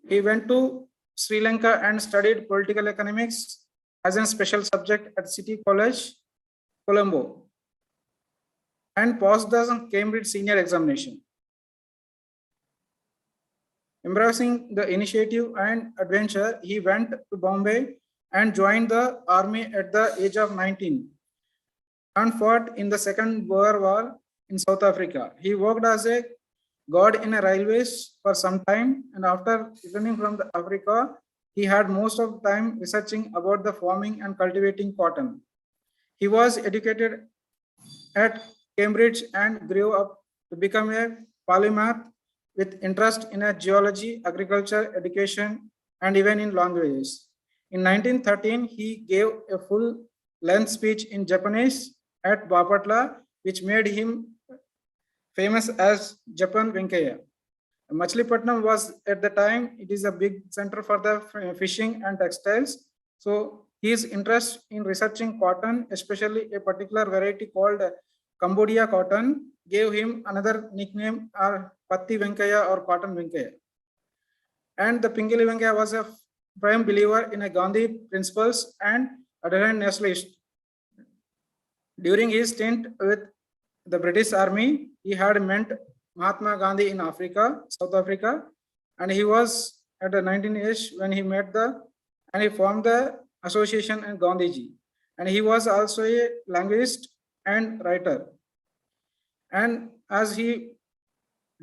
He went to Sri Lanka and studied political economics as a special subject at City College, Colombo, and passed the Cambridge Senior Examination. Embracing the initiative and adventure, he went to Bombay and joined the army at the age of 19 and fought in the Second Boer War in South Africa. He worked as a guard in a railways for some time, and after returning from Africa, he had most of the time researching about the farming and cultivating cotton. He was educated at Cambridge and grew up to become a polymath with interest in geology, agriculture, education, and even in languages. In 1913, he gave a full-length speech in Japanese at Patra, which made him famous as Japan Venkaya. Machilipatnam was at the time, it is a big center for the fishing and textiles. So his interest in researching cotton, especially a particular variety called Cambodia cotton, gave him another nickname or Patti Venkaya or Cotton Venkaya. And the Pingili Venkaya was a firm believer in a Gandhi principles and adherent nationalist. During his stint with the British Army, he had met Mahatma Gandhi in Africa, South Africa, and he was at the 19 age when he met and he formed the association in Gandhiji. And he was also a linguist and writer. And as he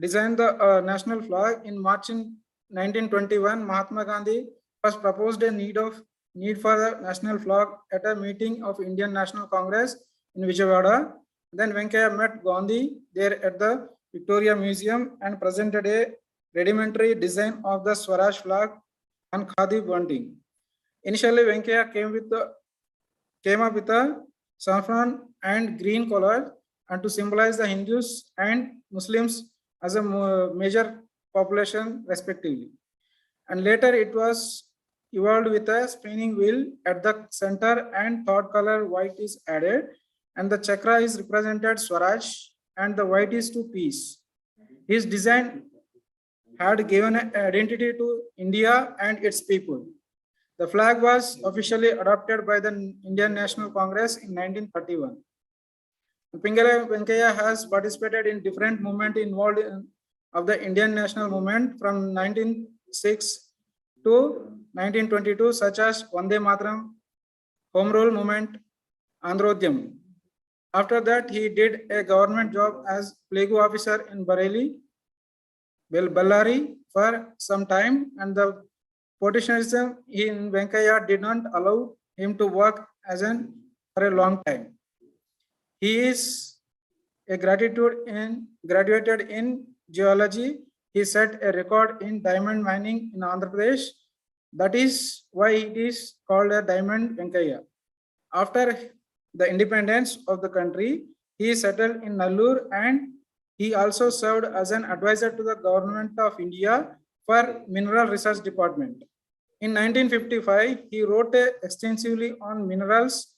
designed the national flag in March in 1921, Mahatma Gandhi first proposed a need for the national flag at a meeting of Indian National Congress in Vijayawada. Then Venkaya met Gandhi there at the Victoria Museum and presented a rudimentary design of the Swaraj flag on khadi bunting. Initially, Venkaya came up with a saffron and green color and to symbolize the Hindus and Muslims as a major population respectively. And later it was evolved with a spinning wheel at the center and third color white is added, and the chakra is represented Swaraj and the white is to peace. His design had given an identity to India and its people. The flag was officially adopted by the Indian National Congress in 1931. Pingala Venkaya has participated in different movements involved of the Indian national movement from 1906 to 1922, such as Vande Mataram, Home Rule Movement, Andhrodhyam. After that, he did a government job as plague officer in Bellary for some time, and the politicianism in Venkaya did not allow him to work for a long time. He is graduated in geology. He set a record in diamond mining in Andhra Pradesh. That is why it is called a Diamond Venkaya. After the independence of the country, he settled in Nallur and he also served as an advisor to the government of India for Mineral Research Department. In 1955, he wrote extensively on minerals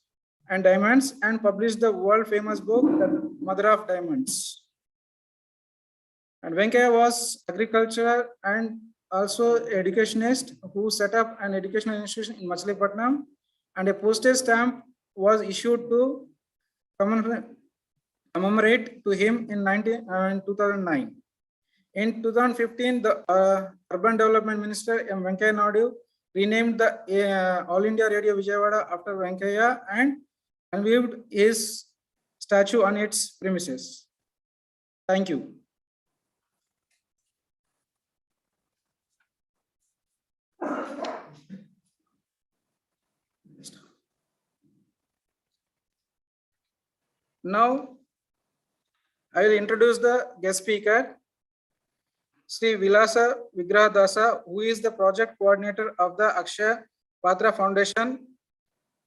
and diamonds and published the world famous book, The Mother of Diamonds. And Venkaya was agricultural and also educationist who set up an educational institution in Machilipatnam, and a postage stamp was issued to commemorate to him in 2009. In 2015, the Urban Development Minister M. Venkaya Naidu renamed the All India Radio Vijayawada after Venkaya and unveiled his statue on its premises. Thank you. Now, I will introduce the guest speaker, Sri Vilasa Vigrahadasa, who is the project coordinator of the Akshaya Patra Foundation,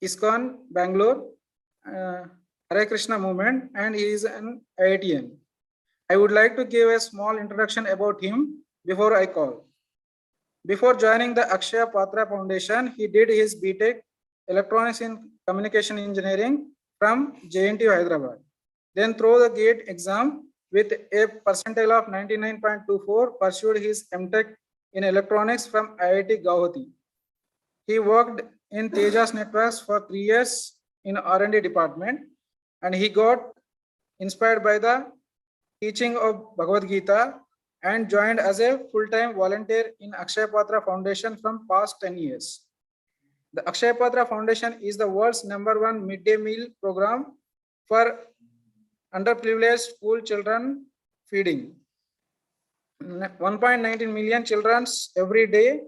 Iskcon, Bangalore, Hare Krishna movement, and he is an IITian. I would like to give a small introduction about him before I call. Before joining the Akshaya Patra Foundation, he did his BTech Electronics in Communication Engineering from JNTU Hyderabad. Then through the GATE exam with a percentile of 99.24, pursued his MTech in electronics from IIT Guwahati. He worked in Tejas Networks for 3 years in R&D department, and he got inspired by the teaching of Bhagavad Gita and joined as a full-time volunteer in Akshaya Patra Foundation from past 10 years. The Akshaya Patra Foundation is the world's #1 midday meal program for underprivileged school children feeding 1.19 million children every day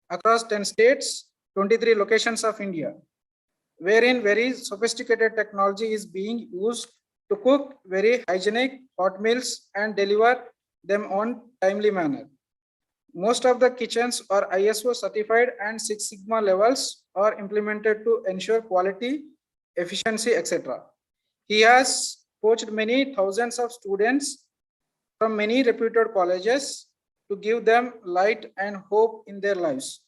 across 10 states, 23 locations of India, wherein very sophisticated technology is being used to cook very hygienic hot meals and deliver them on timely manner. Most of the kitchens are ISO certified and Six Sigma levels are implemented to ensure quality, efficiency, etc. He has coached many thousands of students from many reputed colleges to give them light and hope in their lives.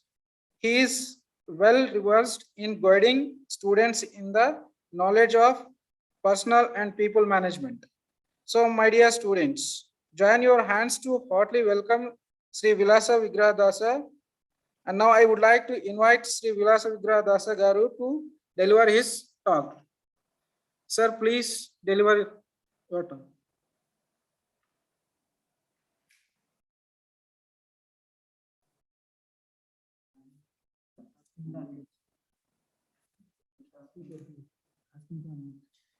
He is well reversed in guiding students in the knowledge of personal and people management. So, my dear students, join your hands to heartily welcome Sri Vilasa Vigraha Dasa. And now I would like to invite Sri Vilasa Vigraha Dasa Garu to deliver his talk. Sir, please deliver your talk.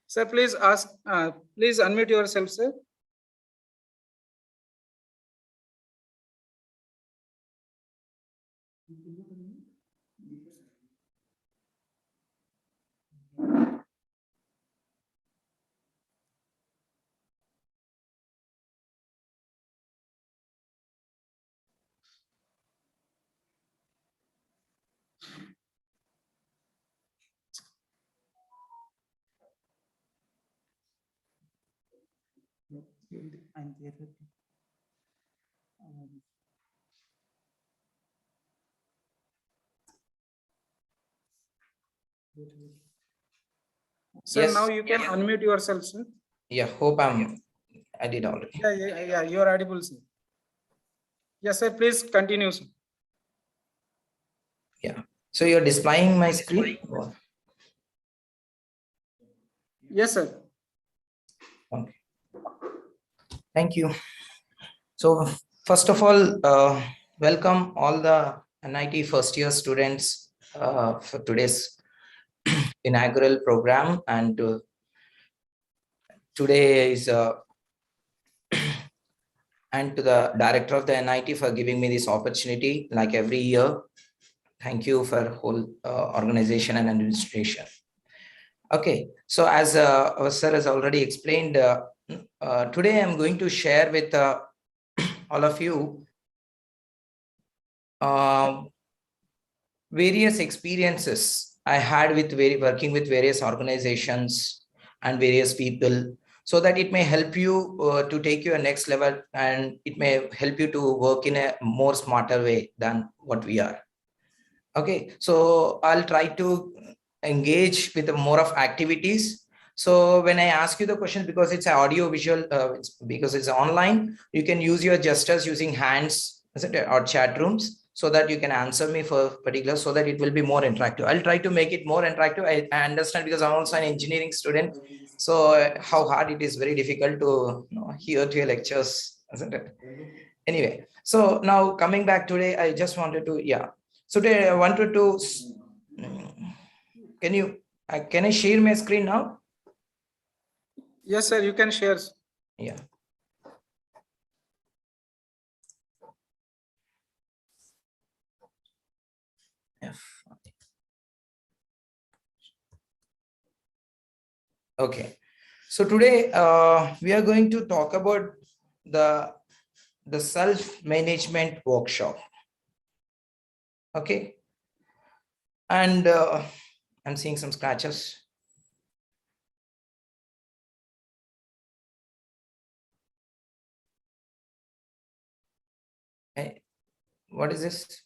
Sir, please unmute yourself, sir. Sir, Yes. now you can unmute yourself, sir. Yeah, hope I did already. Yeah, you are audible, sir. Yes, sir, please continue, sir. Yeah. So you're displaying my screen? Yes, sir. Okay. Thank you. So first of all, welcome all the NIT first year students for today's inaugural program. And today is and to the director of the NIT for giving me this opportunity like every year. Thank you for whole organization and administration. Okay, so as our sir has already explained, today I'm going to share with all of you various experiences I had with working with various organizations and various people, so that it may help you to take you a next level, and it may help you to work in a more smarter way than what we are. Okay, so I'll try to engage with more of activities. So when I ask you the question, because it's an audio visual, because it's online, you can use your gestures using hands, isn't it, or chat rooms, so that you can answer me for particular, so that it will be more interactive. I'll try to make it more interactive. I understand, because I'm also an engineering student, so how hard it is, very difficult to hear to your lectures, isn't it? Anyway, so now coming back today, I just wanted to, so today I wanted to, can I share my screen now? Yes, sir, you can share. Yeah. Okay. So today we are going to talk about the self-management workshop. Okay. And I'm seeing some scratches. Hey, what is this?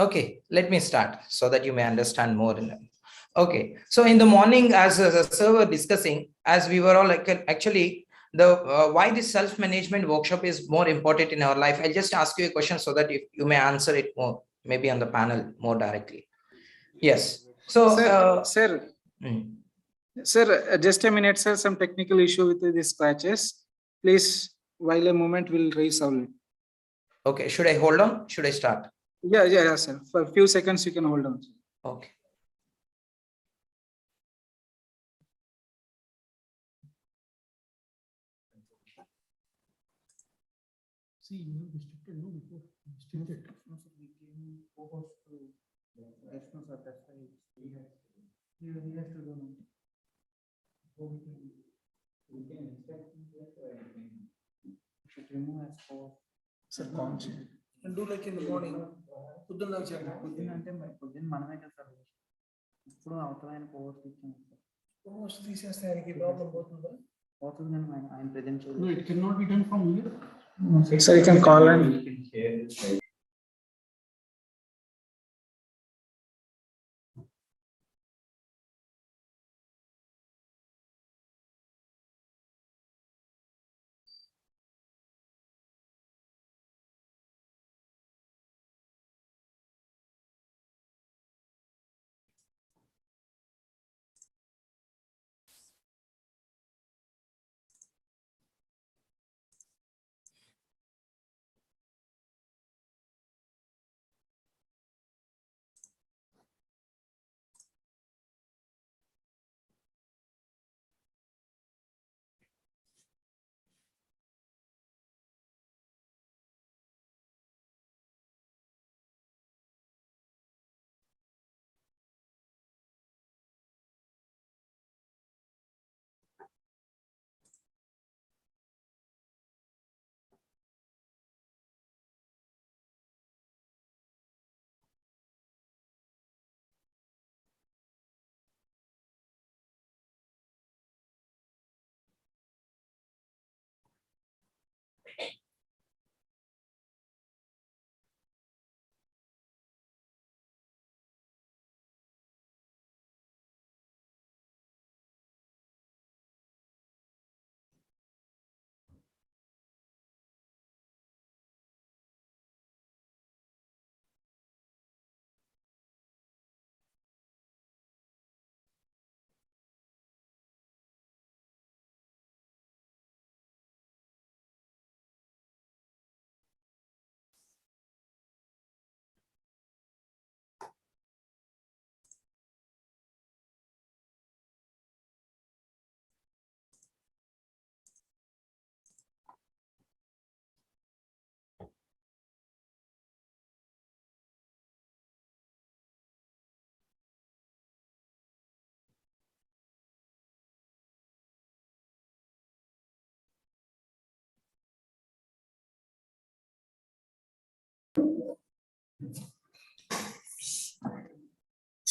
Okay, let me start so that you may understand more. Okay, so in the morning, as a sir were discussing, as we were all like actually the why this self-management workshop is more important in our life. I'll just ask you a question so that if you may answer it more, maybe on the panel more directly. Yes. So, Sir, mm, just a minute, sir. Some technical issue with the scratches. Please, while a moment will resolve it. okay, should I hold on? Should I start? Yeah, sir. For a few seconds, you can hold on. Okay. See, you have restricted, no, before restricted. No, sir, we came over to yes, no, sir, that's why he has to do now. We can inspect should remove as for sir constant. And do like in the morning. పొద్దున్న చేయండి. పొద్దున్న అంటే పొద్దున్న మనమే కదా sir ఇప్పుడు అవతలైన post ఇచ్చాను sir post తీసేస్తే ఆయనకి ప్రాబ్లం పోతుందా పోతుంది కానీ ఆయన ప్రెజెంట్ చేయలేదు. No, it cannot be done from here. Sir, you can call and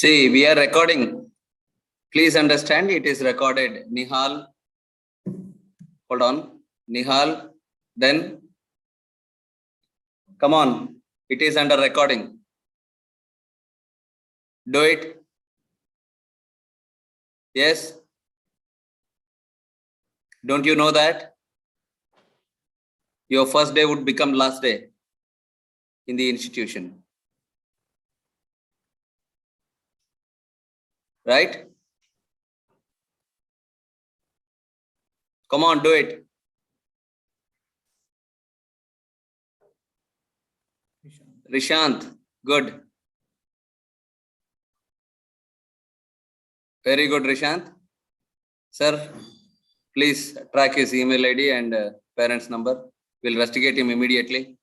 see, we are recording. Please understand, it is recorded. Nihal, hold on. Nihal, then come on. It is under recording. Do it. Yes. Don't you know that? Your first day would become last day in the institution. Right? Come on, do it. Rishant, good. Very good, Rishant. Sir, please track his email ID and parents' number. We'll investigate him immediately.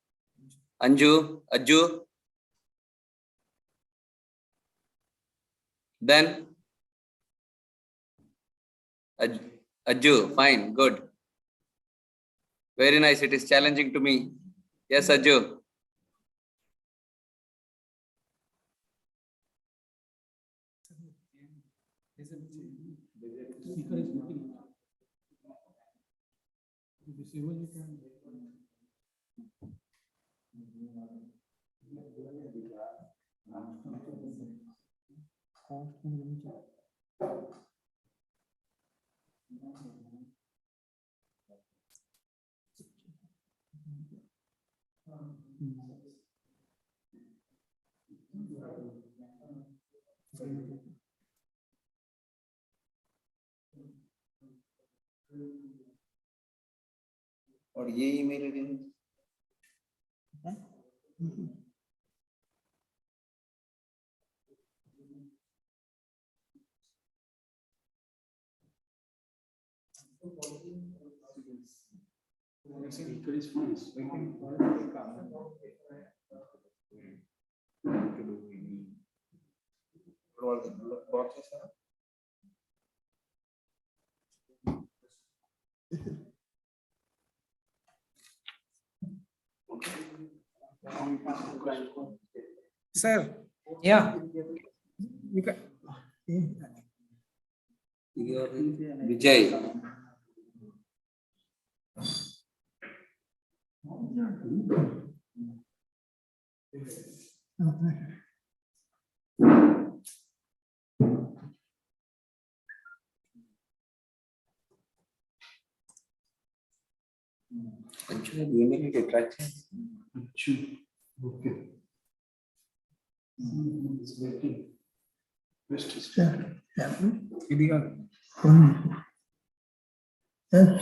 Anju, Ajju. Then Ajju, fine, good. Very nice. It is challenging to me. Yes, Ajju. और ये email ID Sir, Yeah. you can, Vijay. Email ID track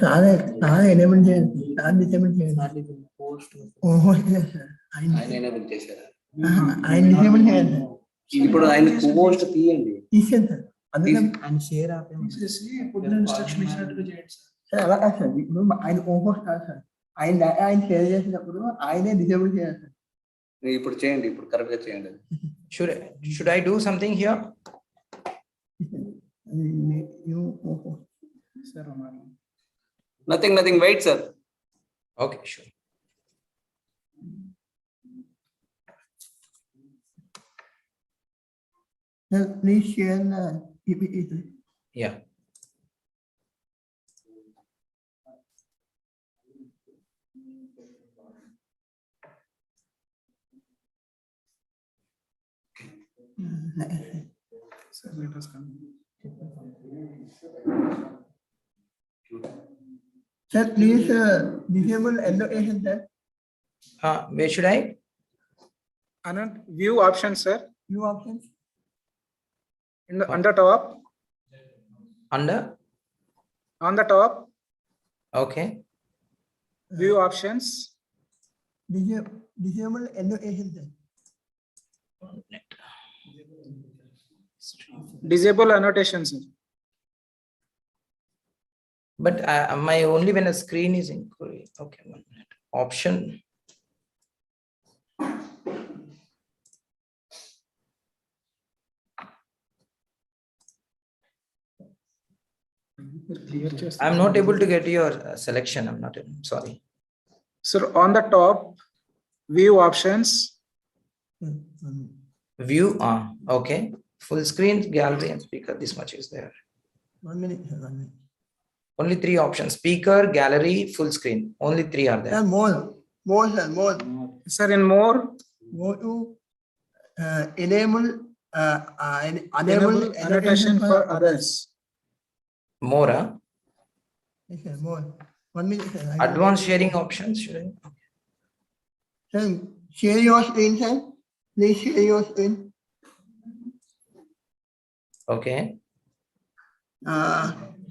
సారే enable చేయండి sir disable చేయండి ఓహో sir ఆయన enable చేశారా ఆయన disable చేయండి ఇప్పుడు ఆయన పోస్ట్ తీయండి తీసేయండి సార్ అందుకే ఆయన షేర్ పొద్దున ఇన్స్ట్రక్షన్ ఇచ్చినట్టుగా చేయండి సార్. సార్ అలా కాదు సార్ ఇప్పుడు ఆయన ఓహో కాదు సార్ ఆయన షేర్ చేసినప్పుడు ఆయనే డిసేబుల్ చేయాలి సార్ ఇప్పుడు చేయండి ఇప్పుడు కరెక్ట్ గా చేయండి Should I do something here? ఓహో sir nothing wait sir Okay, sure. Sir please share PPT sir Yeah. Sir, let us come. Sir please disable allocation sir Where should I? Anand, view options, sir. View options In the under top, Under? on the top, Okay. view options. Disable allocation sir Disable annotations, sir. But my only when a screen is inquiry. Okay, 1 minute. Option. Clear chest. I'm not able to get your selection. I'm not. Sorry. Sir, on the top, view options. View on. Okay. Full screen, gallery, and speaker. This much is there. 1 minute sir 1 minute Only 3 options: speaker, gallery, full screen. Only 3 are there. sir more sir more Sir, in more, go to enable enable annotation for others. More. Yes, sir, more 1 minute sir Advanced sharing options. Should I? sir share your screen sir please share your screen Okay.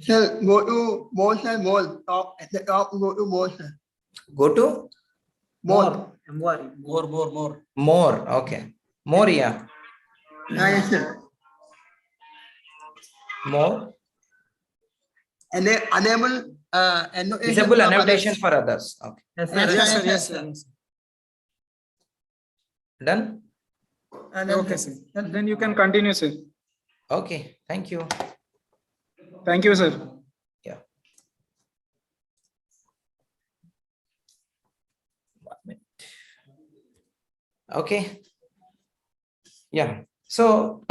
sir go to more sir more top at the top go to more sir Go to more more. Okay. More. Yeah. yes sir More. enable Disable annotation for others. Okay. yes Yes, sir, yes, sir. Done. Okay, sir. Then you can continue, sir. Okay. Thank you. Thank you, sir. Yeah. 1 minute. Okay. Yeah. So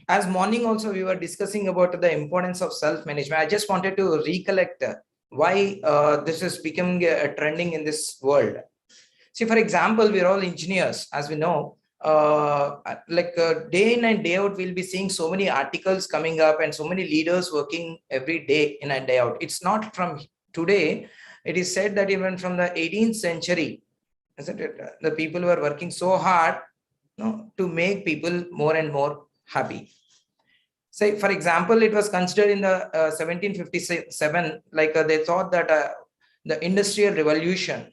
as morning also we were discussing about the importance of self-management. I just wanted to recollect why this is becoming a trending in this world. See, for example, we're all engineers, as we know. day in and day out, we'll be seeing so many articles coming up and so many leaders working every day in and day out. It's not from today. It is said that even from the 18th century, isn't it? The people were working so hard, to make people more and more happy. Say, for example, it was considered in the 1757, they thought that the industrial revolution,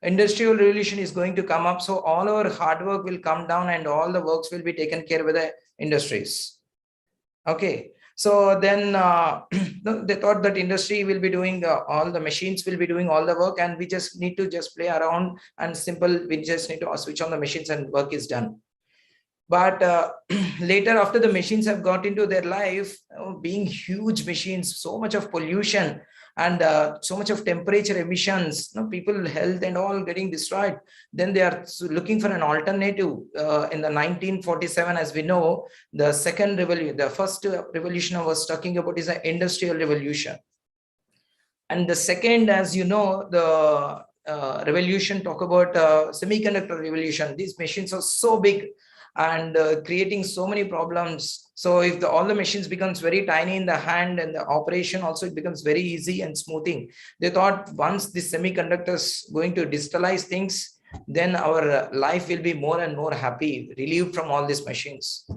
industrial revolution is going to come up. So all our hard work will come down and all the works will be taken care by the industries. Okay. So then they thought that industry will be doing all the machines will be doing all the work, and we just need to just play around and simple. We just need to switch on the machines and work is done. But later, after the machines have got into their life, being huge machines, so much of pollution and so much of temperature emissions, people health and all getting destroyed. Then they are looking for an alternative. In the 1947, as we know, the second revolution, the first revolution I was talking about is the industrial revolution. And the second, as you know, the revolution talk about semiconductor revolution. These machines are so big and creating so many problems. So if all the machines becomes very tiny in the hand, and the operation also it becomes very easy and smoothing. They thought once the semiconductors going to digitalize things, then our life will be more and more happy, relieved from all these machines.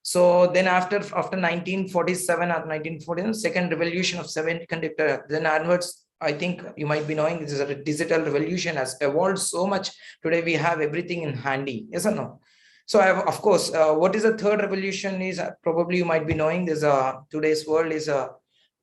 So then after 1947 or 1949, second revolution of semiconductor, then onwards, I think you might be knowing this is a digital revolution has evolved so much. Today we have everything in handy, yes or no? So of course, what is the third revolution is probably you might be knowing. There's today's world is a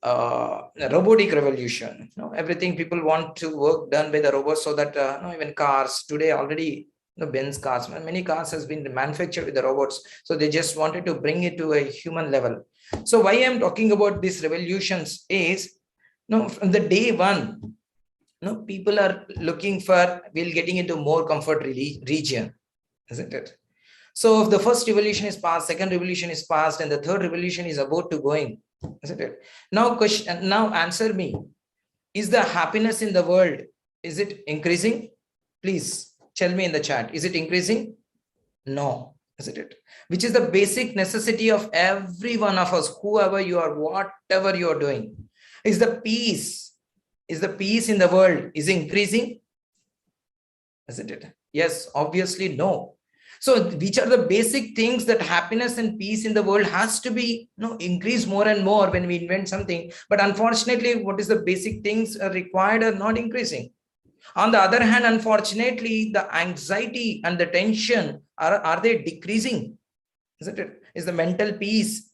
robotic revolution. Everything people want to work done by the robots, so that even cars today already, Benz cars, many cars has been manufactured with the robots. So they just wanted to bring it to a human level. So why I'm talking about these revolutions is, from the day one, people are looking for, getting into more comfort region, isn't it? So if the first revolution is past, second revolution is past, and the third revolution is about to going, isn't it? Now answer me. Is the happiness in the world, is it increasing? Please tell me in the chat. Is it increasing? No, isn't it? Which is the basic necessity of every one of us, whoever you are, whatever you are doing. Is the peace in the world is increasing? Isn't it? Yes, obviously no. So which are the basic things that happiness and peace in the world has to be increase more and more when we invent something. But unfortunately, what is the basic things required are not increasing. On the other hand, unfortunately, the anxiety and the tension are they decreasing? Isn't it? Is the mental peace?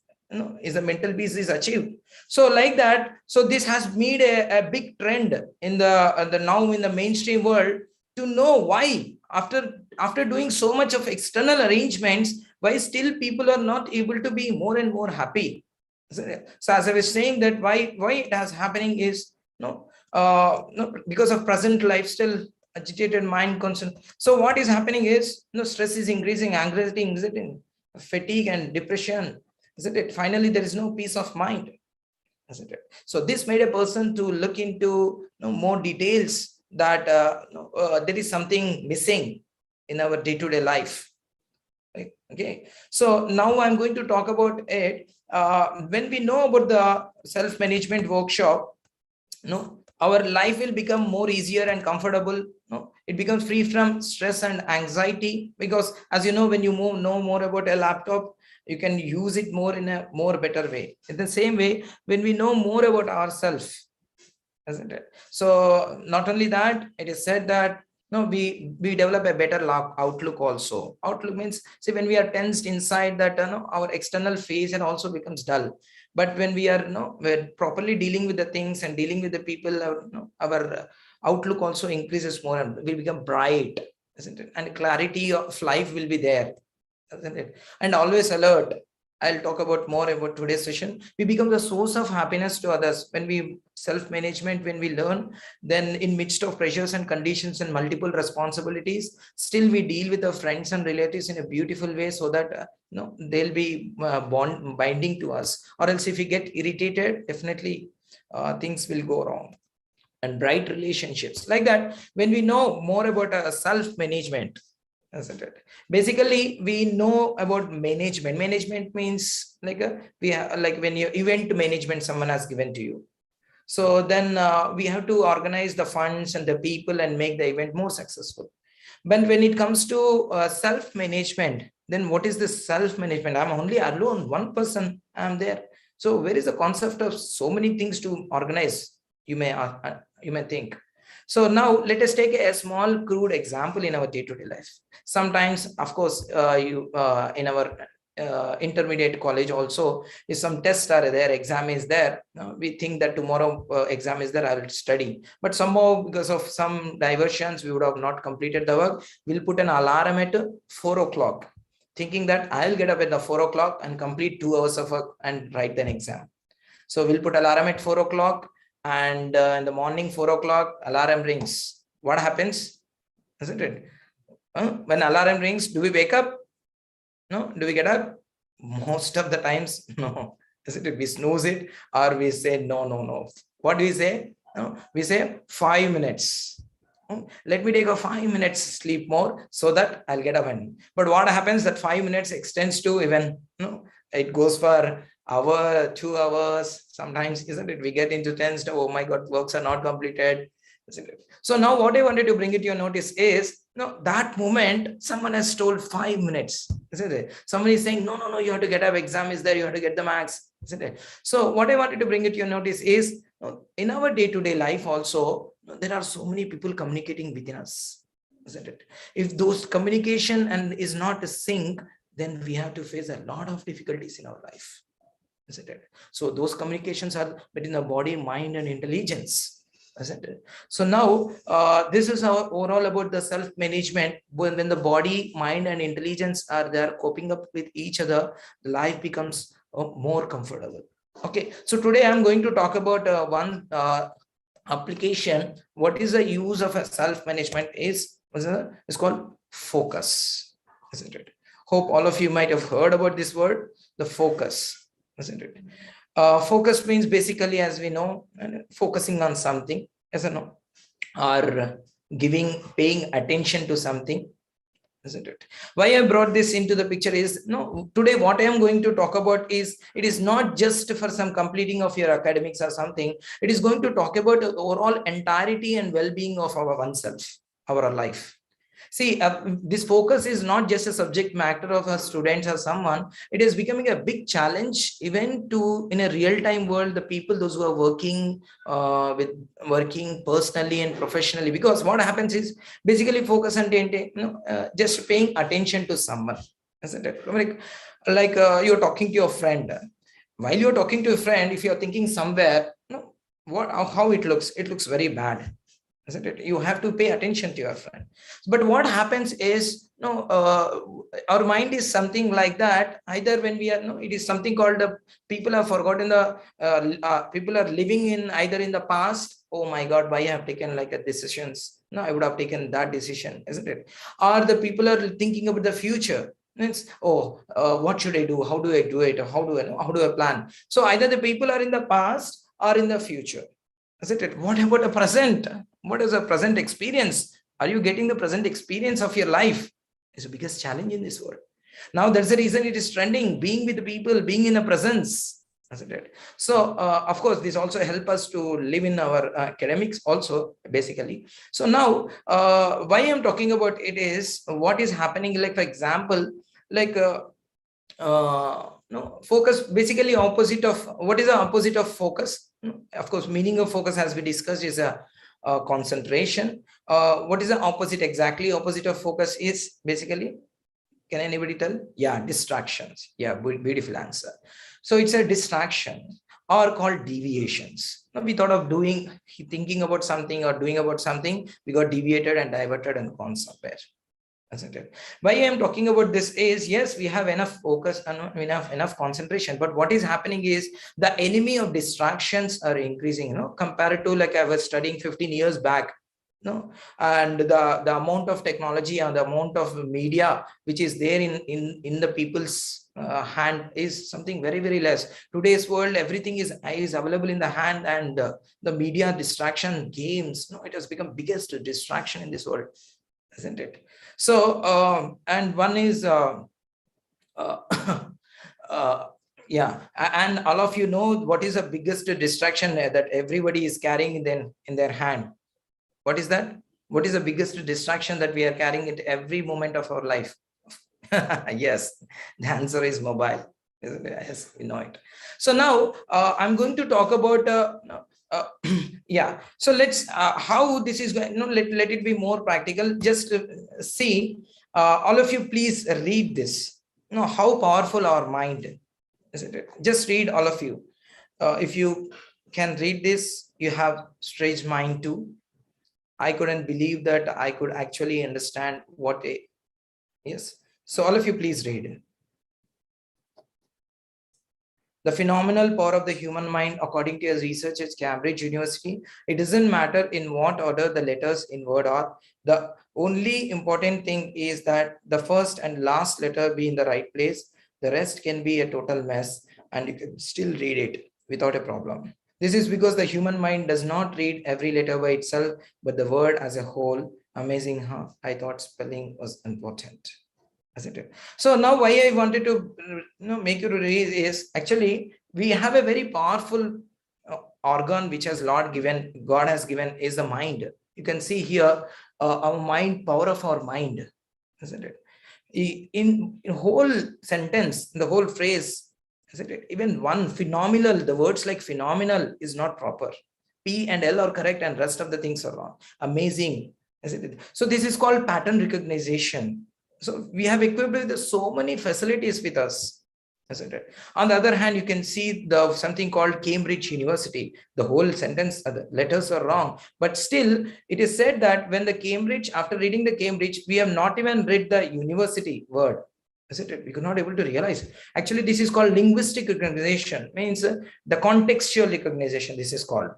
Is the mental peace is achieved? So like that. So this has made a big trend in the now in the mainstream world to know why after doing so much of external arrangements, why still people are not able to be more and more happy. So as I was saying that why it has happening is because of present lifestyle, agitated mind, constant. So what is happening is stress is increasing, anxiety increasing, fatigue and depression, isn't it? Finally, there is no peace of mind, isn't it? So this made a person to look into more details that there is something missing in our day-to-day life. Okay, so now I'm going to talk about it. When we know about the self-management workshop, our life will become more easier and comfortable. It becomes free from stress and anxiety, because as you know, when you know more about a laptop, you can use it more in a more better way. In the same way, when we know more about ourselves, isn't it? So not only that, it is said that we develop a better outlook also. Outlook means, see, when we are tensed inside, that our external face and also becomes dull. But when we are we're properly dealing with the things and dealing with the people, our outlook also increases more and we become bright, isn't it? And clarity of life will be there, isn't it? And always alert. I'll talk about more about today's session. We become the source of happiness to others. When we self-management, when we learn, then in midst of pressures and conditions and multiple responsibilities, still we deal with our friends and relatives in a beautiful way, so that they'll be binding to us. Or else if we get irritated, definitely things will go wrong. And bright relationships like that. When we know more about self-management, isn't it? Basically, we know about management. Management means like like when you event management, someone has given to you. So then we have to organize the funds and the people and make the event more successful. But when it comes to self-management, then what is the self-management? I'm only alone, one person, I'm there. So where is the concept of so many things to organize? You may think. So now let us take a small crude example in our day-to-day life. Sometimes, of course, in our intermediate college also, if some tests are there, exam is there, we think that tomorrow exam is there, I will study. But somehow because of some diversions, we would have not completed the work. We'll put an alarm at 4 o'clock, thinking that I'll get up at the 4 o'clock and complete 2 hours of work and write an exam. So we'll put alarm at 4 o'clock, and in the morning 4 o'clock, alarm rings. What happens? Isn't it? When alarm rings, do we wake up? No. Do we get up? Most of the times, no. Isn't it? We snooze it, or we say, no. What do we say? No. We say 5 minutes. Let me take a 5 minutes sleep more so that I'll get up. But what happens, that 5 minutes extends to even, it goes for hour, 2 hours, sometimes, isn't it? We get into tense, oh my God, works are not completed. Isn't it? So now what I wanted to bring it to your notice is, that moment, someone has told 5 minutes, isn't it? Somebody is saying, no, you have to get up, exam is there, you have to get the marks, isn't it? So what I wanted to bring it to your notice is, in our day-to-day life also, there are so many people communicating within us, isn't it? If those communication and is not a sync, then we have to face a lot of difficulties in our life, isn't it? So those communications are between the body, mind, and intelligence, isn't it? So now this is our overall about the self-management. When the body, mind, and intelligence are there coping up with each other, life becomes more comfortable. Okay, so today I'm going to talk about one application. What is the use of a self-management is called focus, isn't it? Hope all of you might have heard about this word, the focus, isn't it? Focus means basically, as we know, focusing on something, as I know, or paying attention to something, isn't it? Why I brought this into the picture is, today what I am going to talk about is, it is not just for some completing of your academics or something. It is going to talk about the overall entirety and well-being of our oneself, our life. See, this focus is not just a subject matter of a student or someone. It is becoming a big challenge even in a real-time world, the people, those who are working personally and professionally. Because what happens is, basically focus and just paying attention to someone, isn't it? Like you're talking to your friend. While you're talking to a friend, if you're thinking somewhere, how it looks very bad, isn't it? You have to pay attention to your friend. But what happens is, our mind is something like that. Either when we are, it is something called people have forgotten people are living in either in the past. Oh my God, why I have taken like a decisions? No, I would have taken that decision, isn't it? Or the people are thinking about the future. It's, what should I do? How do I do it? How do I plan? So either the people are in the past or in the future, isn't it? What about the present? What is the present experience? Are you getting the present experience of your life? Is the biggest challenge in this world. Now that's the reason it is trending, being with the people, being in a presence, isn't it? So of course, this also help us to live in our academics also, basically. So now why I'm talking about it is, what is happening, like for example, like focus, basically opposite of, what is the opposite of focus? Of course, meaning of focus, as we discussed, is a concentration. What is the opposite exactly? Opposite of focus is basically, can anybody tell? Yeah, distractions. Yeah, beautiful answer. So it's a distraction, or called deviations. Now we thought of thinking about something or doing about something, we got deviated and diverted and gone somewhere, isn't it? Why I am talking about this is, yes, we have enough focus and enough concentration, but what is happening is, the enemy of distractions are increasing, compared to like I was studying 15 years back. And the amount of technology and the amount of media which is there in the people's hand is something very, very less. Today's world, everything is available in the hand, and the media distraction, games, it has become biggest distraction in this world, isn't it? So, and one is, uh, yeah, and all of you know what is the biggest distraction that everybody is carrying in their hand. What is that? What is the biggest distraction that we are carrying at every moment of our life? Yes, the answer is mobile. Yes, we know it. So now I'm going to talk about yeah. So let's how this is going. Let it be more practical. Just see, all of you, please read this. How powerful our mind, isn't it? Just read, all of you. If you can read this, you have strange mind too. I couldn't believe that I could actually understand what a, yes. So all of you, please read. The phenomenal power of the human mind, according to his research at Cambridge University, it doesn't matter in what order the letters in word are. The only important thing is that the first and last letter be in the right place. The rest can be a total mess and you can still read it without a problem. This is because the human mind does not read every letter by itself, but the word as a whole. Amazing, huh? I thought spelling was important, isn't it? So now why I wanted to make you read is, actually we have a very powerful organ which has God has given, is the mind. You can see here our mind, power of our mind, isn't it? In whole sentence, in the whole phrase, isn't it? Even one phenomenal, the words like phenomenal is not proper. P and L are correct and rest of the things are wrong. Amazing, isn't it? So this is called pattern recognition. So we have equipped with so many facilities with us, isn't it? On the other hand, you can see the something called Cambridge University. The whole sentence, the letters are wrong, but still it is said that when the Cambridge, after reading the Cambridge, we have not even read the university word, isn't it? We could not able to realize. Actually, this is called linguistic recognition, means the contextual recognition, this is called.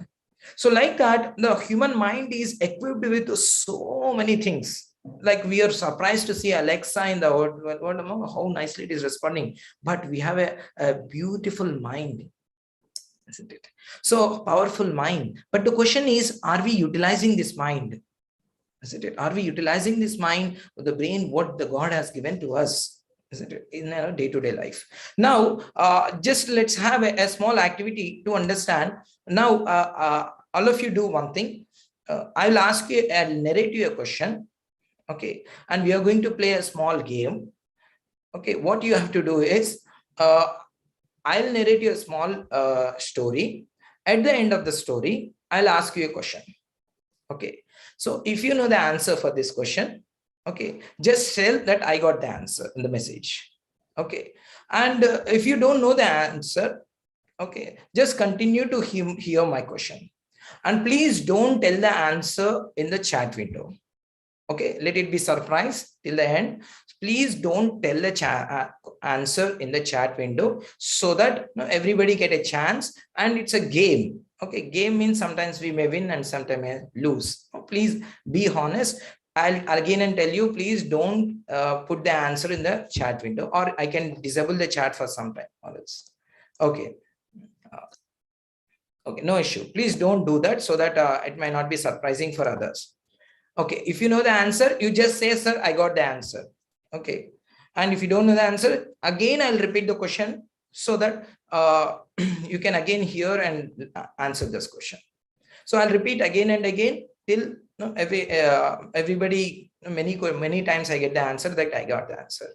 So like that, the human mind is equipped with so many things. Like we are surprised to see Alexa in the word, how nicely it is responding. But we have a beautiful mind, isn't it? So powerful mind. But the question is, are we utilizing this mind? Isn't it? Are we utilizing this mind, or the brain, what the God has given to us? Isn't it? In our day-to-day life. Now, just let's have a small activity to understand. Now, all of you do one thing. I'll ask you, I'll narrate you a question. Okay, and we are going to play a small game. Okay, what you have to do is, I'll narrate you a small story. At the end of the story, I'll ask you a question. Okay, so if you know the answer for this question, okay, just tell that I got the answer in the message. Okay, and if you don't know the answer, okay, just continue to hear my question, and please don't tell the answer in the chat window. Okay, let it be surprise till the end. Please don't tell the answer in the chat window, so that everybody get a chance, and it's a game. Okay, game means sometimes we may win and sometimes may lose. Please be honest. I'll again and tell you, please don't put the answer in the chat window, or I can disable the chat for some time or else. Okay. Okay, no issue. Please don't do that, so that it might not be surprising for others. Okay, if you know the answer, you just say, sir, I got the answer. Okay, and if you don't know the answer, again, I'll repeat the question, so that you can again hear and answer this question. So I'll repeat again and again till everybody, many times I get the answer that I got the answer.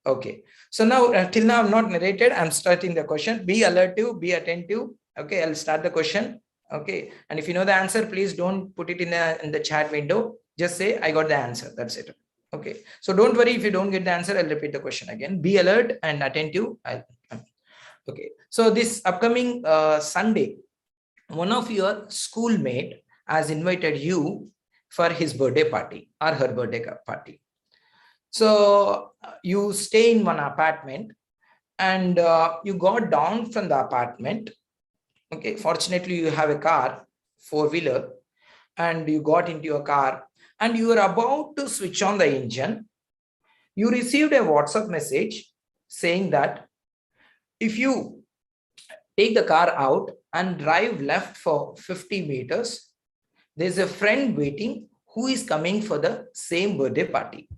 Okay, so now till now I'm not narrated, I'm starting the question. Be alert, be attentive. Okay, I'll start the question. Okay, and if you know the answer, please don't put it in the chat window. Just say I got the answer. That's it. Okay, so don't worry if you don't get the answer. I'll repeat the question again. Be alert and attentive. Okay, so this upcoming Sunday, one of your schoolmate has invited you for his birthday party or her birthday party. So you stay in one apartment, and you got down from the apartment. Okay, fortunately you have a car, four-wheeler, and you got into your car and you were about to switch on the engine. You received a WhatsApp message saying that if you take the car out and drive left for 50 meters, there's a friend waiting who is coming for the same birthday party.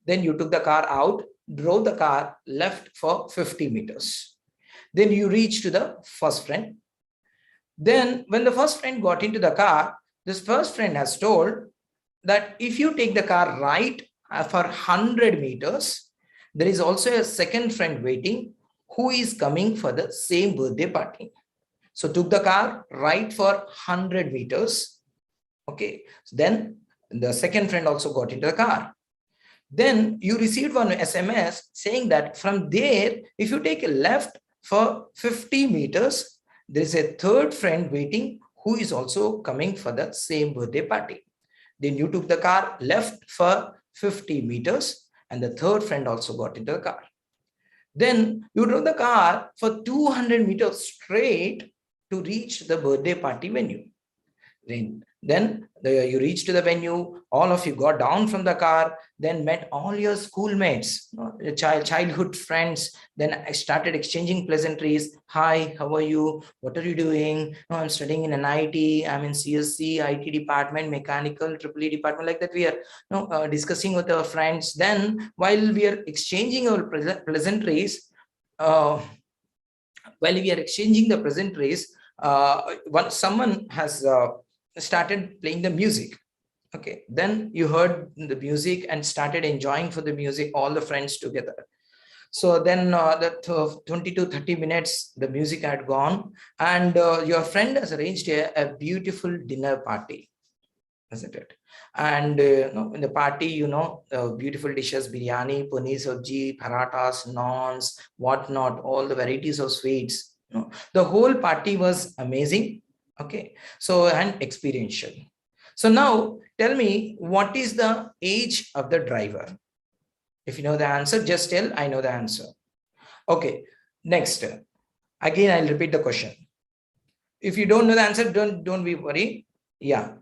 Then you took the car out, drove the car, left for 50 meters. Then you reach to the first friend. Then when the first friend got into the car, this first friend has told that if you take the car right for 100 meters, there is also a second friend waiting who is coming for the same birthday party. So took the car right for 100 meters. Okay. Then the second friend also got into the car. Then you received one SMS saying that from there, if you take a left for 50 meters, there is a third friend waiting who is also coming for the same birthday party. Then you took the car left for 50 meters and the third friend also got into the car. Then you drove the car for 200 meters straight to reach the birthday party venue. Then you reached to the venue, all of you got down from the car, then met all your schoolmates, childhood friends. Then I started exchanging pleasantries. Hi, how are you? What are you doing? No, I'm studying in an IT. I'm in CSC, IT department, mechanical, EEE department. Like that, we are discussing with our friends. Then while we are exchanging our pleasantries, someone has started playing the music. Okay, then you heard the music and started enjoying for the music, all the friends together. So then that 20 to 30 minutes, the music had gone and your friend has arranged a beautiful dinner party, isn't it? And in the party, beautiful dishes, biryani, paneer sabji, parathas, naans, whatnot, all the varieties of sweets. The whole party was amazing. Okay, so and experiential. So now tell me, what is the age of the driver? If you know the answer, just tell I know the answer. Okay, next. Again, I'll repeat the question. If you don't know the answer, don't be worried. Yeah.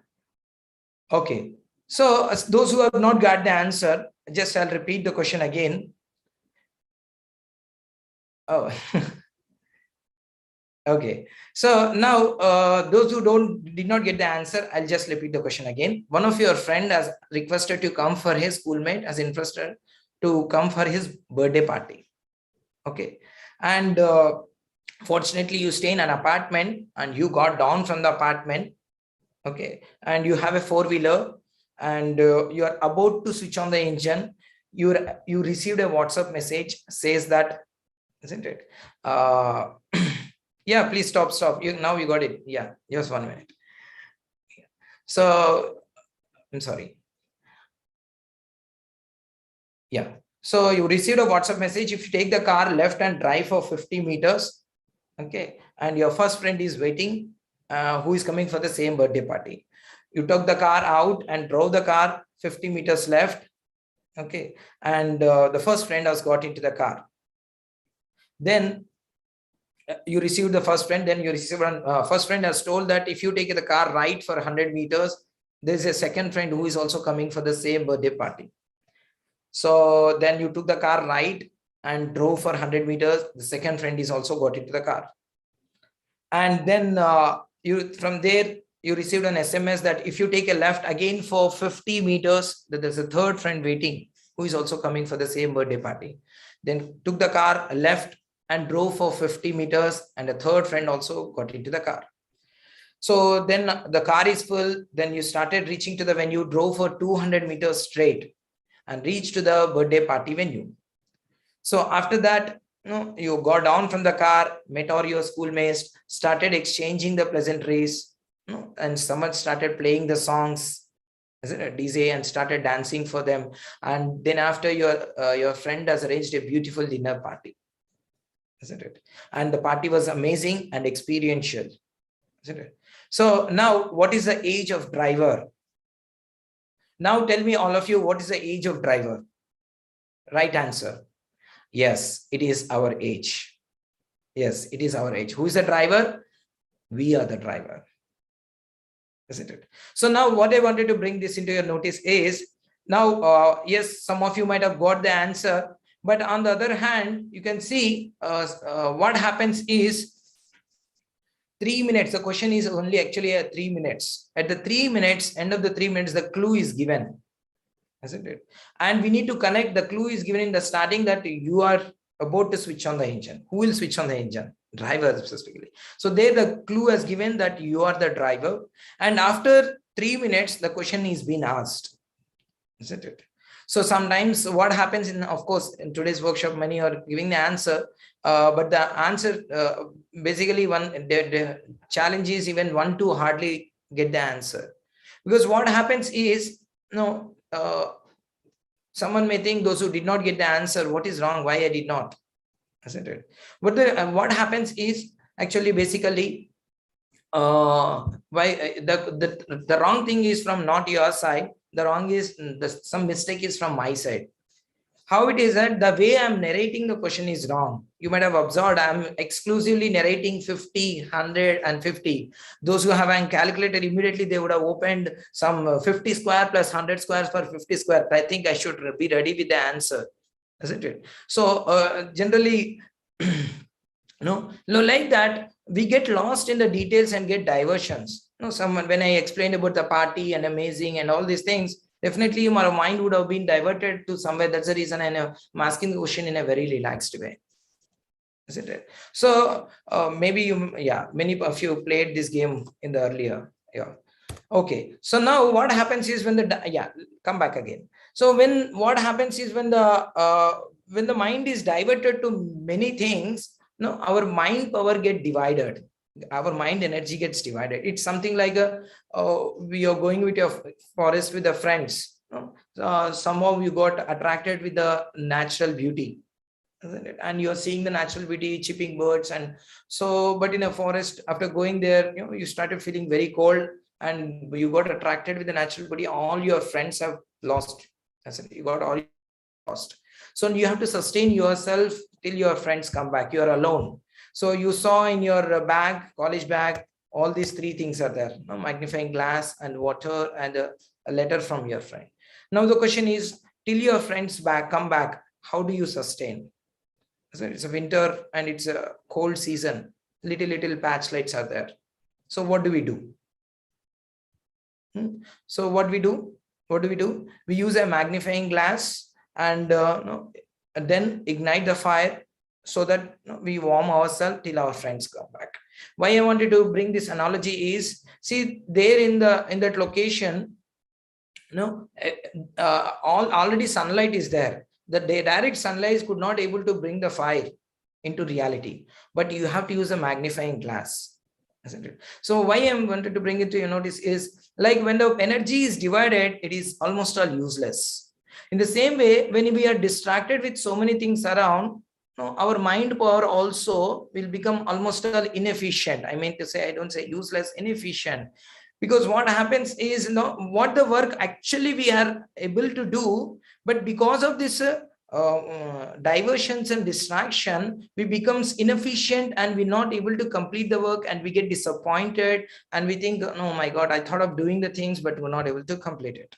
Okay. So those who have not got the answer, just I'll repeat the question again. Oh. Okay, so now those who did not get the answer, I'll just repeat the question again. One of your friend has requested to come for his schoolmate, has interested to come for his birthday party. Okay, and fortunately you stay in an apartment and you got down from the apartment. Okay, and you have a four-wheeler and you are about to switch on the engine. You received a WhatsApp message, says that, isn't it? Yeah, please stop. Now you got it. Yeah, just 1 minute. So I'm sorry. Yeah. So you received a WhatsApp message. If you take the car left and drive for 50 meters, okay, and your first friend is waiting, who is coming for the same birthday party. You took the car out and drove the car 50 meters left, okay, and the first friend has got into the car. Then you received the first friend, then you received one, first friend has told that if you take the car right for 100 meters, there is a second friend who is also coming for the same birthday party. So then you took the car right and drove for 100 meters. The second friend is also got into the car. And then from there, you received an SMS that if you take a left again for 50 meters, that there's a third friend waiting who is also coming for the same birthday party. Then took the car left and drove for 50 meters and a third friend also got into the car. So then the car is full. Then you started reaching to the venue, drove for 200 meters straight and reached to the birthday party venue. So after that, you got down from the car, met all your schoolmates, started exchanging the pleasantries, and someone started playing the songs, isn't it, DJ, and started dancing for them. And then after your friend has arranged a beautiful dinner party, isn't it? And the party was amazing and experiential, isn't it? So now, what is the age of driver? Now tell me, all of you, what is the age of driver? Right answer. Yes, it is our age. Yes, it is our age. Who is the driver? We are the driver, isn't it? So now what I wanted to bring this into your notice is, now, yes, some of you might have got the answer, but on the other hand, you can see what happens is, 3 minutes. The question is only actually 3 minutes. At the 3 minutes, end of the 3 minutes, the clue is given, isn't it? And we need to connect. The clue is given in the starting that you are about to switch on the engine. Who will switch on the engine? Driver specifically. So there the clue has given that you are the driver. And after 3 minutes, the question is being asked, isn't it? So sometimes what happens in, of course, in today's workshop, many are giving the answer, but the answer basically the challenge is even 1 to hardly get the answer, because what happens is, someone may think those who did not get the answer, what is wrong? Why I did not? Isn't it? But what happens is actually basically the wrong thing is from not your side. The wrong is some mistake is from my side. How it is that the way I'm narrating the question is wrong. You might have observed I'm exclusively narrating 50, 100 and 50. Those who have a calculator, immediately they would have opened some 50 square plus 100 squares for 50 square. I think I should be ready with the answer, isn't it? So generally, like that, we get lost in the details and get diversions. When I explained about the party and amazing and all these things, definitely my mind would have been diverted to somewhere. That's the reason I'm asking the question in a very relaxed way, isn't it? So maybe many of you played this game in the earlier. Okay, so now what happens is when come back again. So what happens is when the mind is diverted to many things, our mind power get divided. Our mind energy gets divided. It's something like we are going with your forest with the friends. Somehow you got attracted with the natural beauty, isn't it? And you're seeing the natural beauty, chirping birds, and so. But in a forest, after going there, you started feeling very cold, and you got attracted with the natural beauty. All your friends have lost. You got all lost. So you have to sustain yourself till your friends come back. You are alone. So you saw in your bag, college bag, all these 3 things are there: magnifying glass and water and a letter from your friend. Now the question is, till your friends come back, how do you sustain? So it's a winter and it's a cold season. Little patch lights are there. So what do we do? So what we do? We use a magnifying glass and then ignite the fire so that we warm ourselves till our friends come back. Why I wanted to bring this analogy is, see, there in that location, already sunlight is there. The direct sunlight could not able to bring the fire into reality, but you have to use a magnifying glass, isn't it? So why I wanted to bring it to your notice is, like, when the energy is divided, it is almost all useless. In the same way, when we are distracted with so many things around, our mind power also will become almost all inefficient. I mean to say, I don't say useless, inefficient. Because what happens is, what the work actually we are able to do, but because of this diversions and distraction, we becomes inefficient and we're not able to complete the work, and we get disappointed and we think, oh my God, I thought of doing the things, but we're not able to complete it,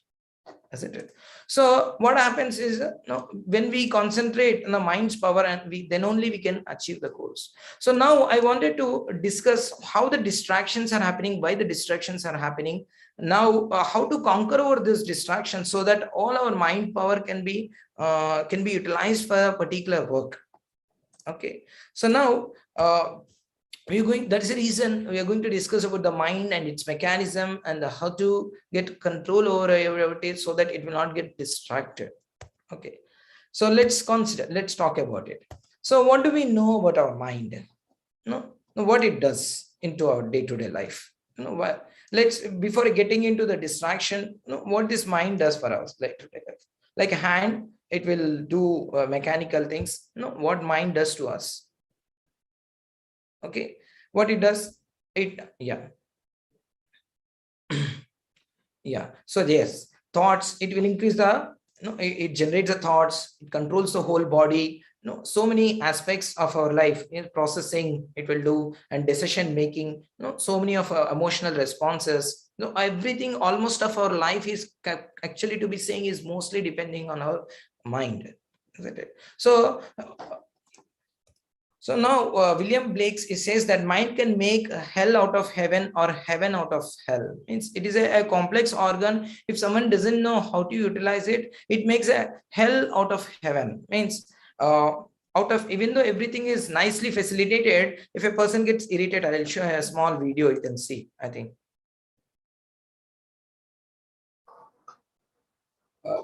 isn't it? So what happens is, when we concentrate on the mind's power, and then only we can achieve the goals. So now I wanted to discuss how the distractions are happening, why the distractions are happening. Now, how to conquer over this distraction so that all our mind power can be utilized for a particular work. Okay, so now that is the reason we are going to discuss about the mind and its mechanism and how to get control over it so that it will not get distracted. Okay, so let's talk about it. So what do we know about our mind? What it does into our day-to-day life. Before getting into the distraction, what this mind does for us, like a hand, it will do mechanical things. What mind does to us? Okay, what it does, so yes, thoughts, it will increase it generates the thoughts, it controls the whole body. So many aspects of our life, processing it will do, and decision making, so many of our emotional responses, everything almost of our life is actually, to be saying, is mostly depending on our mind, isn't it? So So now William Blake says that mind can make hell out of heaven or heaven out of hell. Means it is a complex organ. If someone doesn't know how to utilize it, it makes a hell out of heaven. Means out of, even though everything is nicely facilitated, if a person gets irritated, I'll show a small video you can see, I think.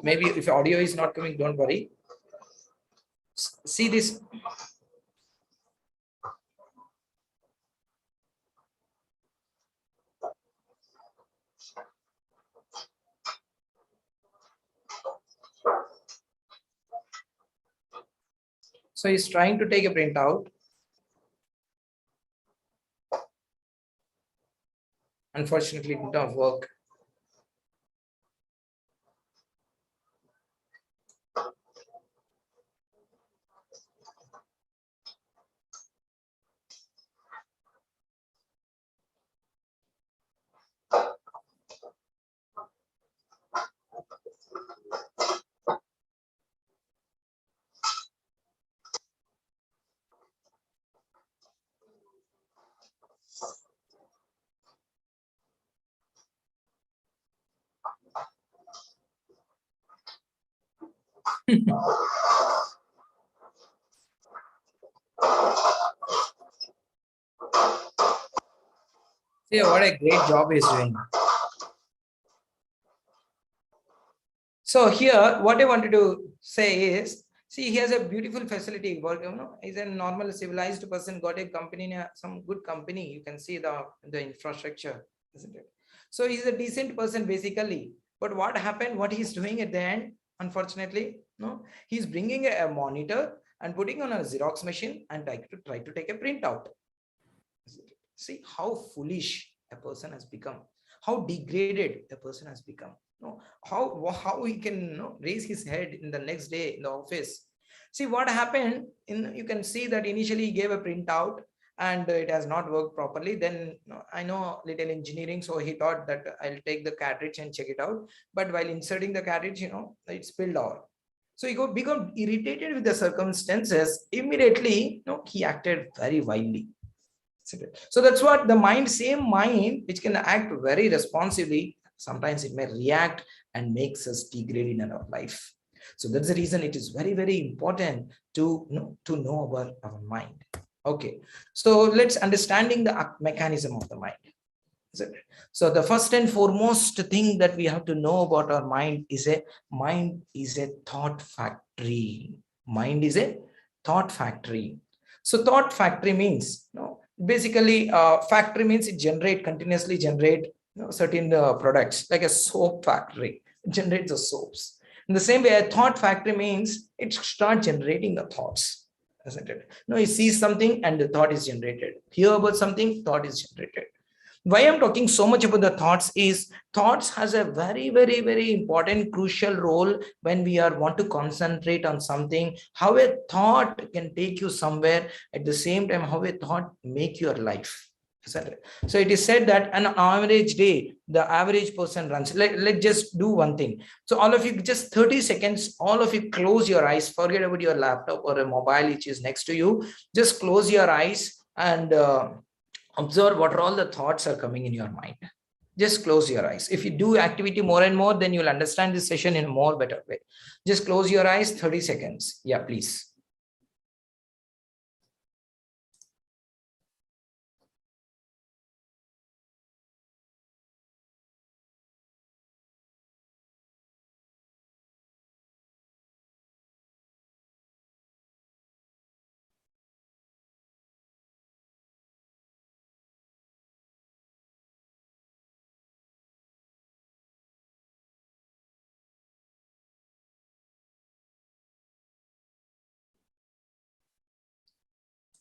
Maybe if audio is not coming, don't worry. See this. So he's trying to take a printout. Unfortunately, it did not work. See what a great job he's doing. So here, what I wanted to say is, see, he has a beautiful facility. He's a normal civilized person, got a company, some good company. You can see the infrastructure, isn't it? So he's a decent person basically. But what happened? What he's doing at the end, unfortunately, no, he's bringing a monitor and putting on a Xerox machine and try to take a printout. See how foolish a person has become, how degraded a person has become. No, how he can raise his head in the next day in the office. See what happened. You can see that initially he gave a printout and it has not worked properly. Then I know little engineering, so he thought that I'll take the cartridge and check it out. But while inserting the cartridge, it spilled out. So he become irritated with the circumstances. Immediately, he acted very wildly. So that's what the mind, same mind, which can act very responsibly, sometimes it may react and makes us degrade in our life. So that's the reason it is very, very important to know about our mind. Okay, so let's understanding the mechanism of the mind. So the first and foremost thing that we have to know about our mind is a thought factory. Mind is a thought factory. So thought factory means, basically factory means it continuously generate certain products, like a soap factory. It generates the soaps. In the same way, a thought factory means it starts generating the thoughts, isn't it? You see something and the thought is generated. Hear about something, thought is generated. Why I'm talking so much about the thoughts is thoughts has a very, very, very important, crucial role when we want to concentrate on something. How a thought can take you somewhere, at the same time, how a thought make your life. So it is said that an average day, the average person runs. Let's just do one thing. So all of you, just 30 seconds, all of you close your eyes, forget about your laptop or a mobile which is next to you. Just close your eyes and observe what all the thoughts are coming in your mind. Just close your eyes. If you do activity more and more, then you'll understand this session in a more better way. Just close your eyes, 30 seconds. Yeah, please.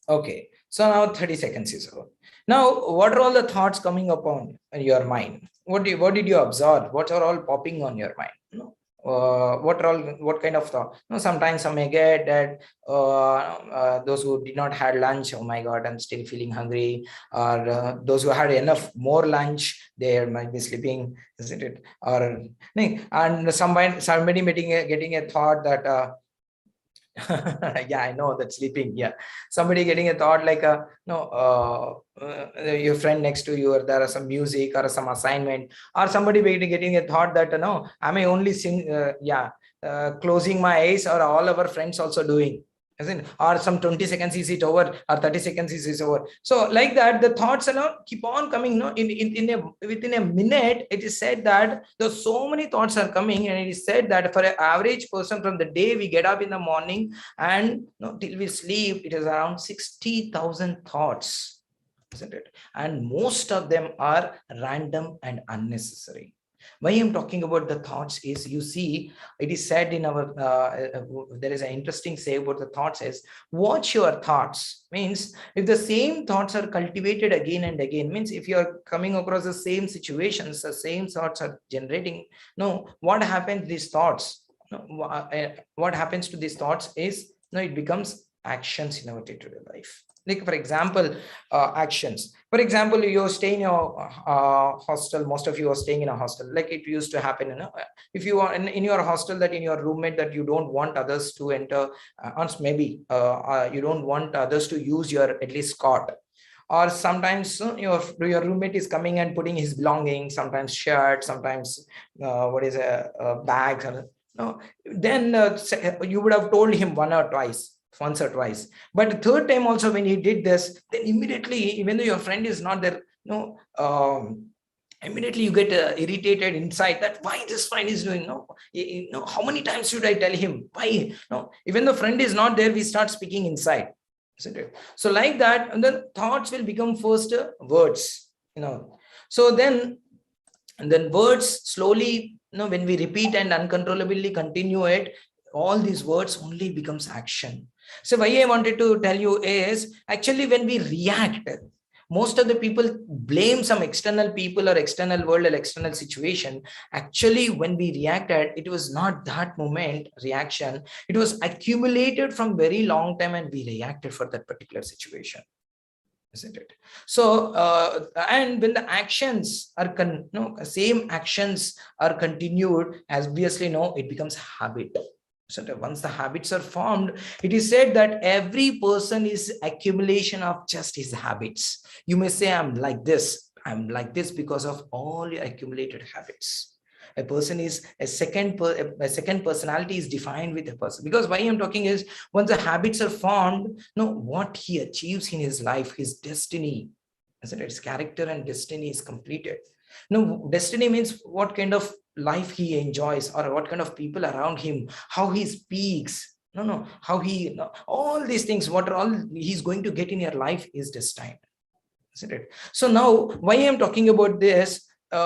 Okay, so now 30 seconds is over. Now, what are all the thoughts coming upon your mind? What did you observe? What are all popping on your mind? What kind of thought? Sometimes some may get that those who did not had lunch, oh my God, I'm still feeling hungry. Or those who had enough more lunch, they might be sleeping, isn't it? Or and somebody getting a thought that Yeah, I know that sleeping. Yeah, somebody getting a thought like your friend next to you, or there are some music or some assignment, or somebody getting a thought that no, am I only closing my eyes, or all our friends also doing? Isn't it? Or some 20 seconds is it over, or 30 seconds is it over? So like that, the thoughts keep on coming. No, within a minute, it is said that there's so many thoughts are coming, and it is said that for an average person, from the day we get up in the morning and till we sleep, it is around 60,000 thoughts, isn't it? And most of them are random and unnecessary. Why I'm talking about the thoughts is, you see, it is said in our there is an interesting say about the thoughts is, watch your thoughts. Means if the same thoughts are cultivated again and again, means if you are coming across the same situations, the same thoughts are generating, what happens these thoughts, what happens to these thoughts is, it becomes actions in our day-to-day life. Like for example, actions. For example, you stay in your hostel. Most of you are staying in a hostel. Like it used to happen, if you are in your hostel, that in your roommate, that you don't want others to enter, or maybe you don't want others to use your at least cot. Or sometimes your roommate is coming and putting his belongings, sometimes shirt, sometimes what is a bag, no, then you would have told him once or twice. But the third time also, when he did this, then immediately, even though your friend is not there, immediately you get irritated inside, that why this friend is doing, how many times should I tell him, why, even the friend is not there, we start speaking inside, isn't it? So like that, and then thoughts will become first words, so then words slowly, when we repeat and uncontrollably continue it, all these words only becomes action. So why I wanted to tell you is, actually when we react, most of the people blame some external people or external world or external situation. Actually, when we reacted, it was not that moment reaction. It was accumulated from very long time, and we reacted for that particular situation. Isn't it? So, and when the actions are, same actions are continued, as obviously, it becomes habit. So once the habits are formed, it is said that every person is accumulation of just his habits. You may say, I'm like this because of all your accumulated habits. A person is a second personality is defined with a person. Because why I'm talking is, once the habits are formed, what he achieves in his life, his destiny, isn't it? His character and destiny is completed. Destiny means what kind of life he enjoys, or what kind of people around him, how he speaks, how he, all these things, what are all he's going to get in your life is destined, isn't it? So now, why I'm talking about this, you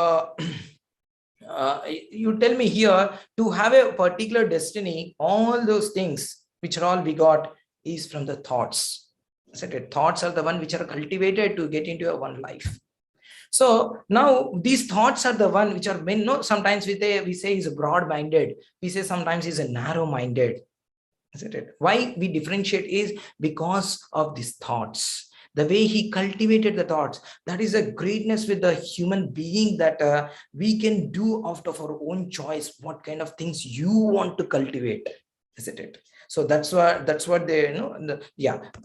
tell me here, to have a particular destiny, all those things which are all we got is from the thoughts, isn't it? Thoughts are the one which are cultivated to get into one life. So now these thoughts are the one which are sometimes we say is broad-minded, we say sometimes is a narrow-minded, isn't it? Why we differentiate is because of these thoughts. The way he cultivated the thoughts, that is a greatness with the human being, that we can do out of our own choice what kind of things you want to cultivate, isn't it? So that's what they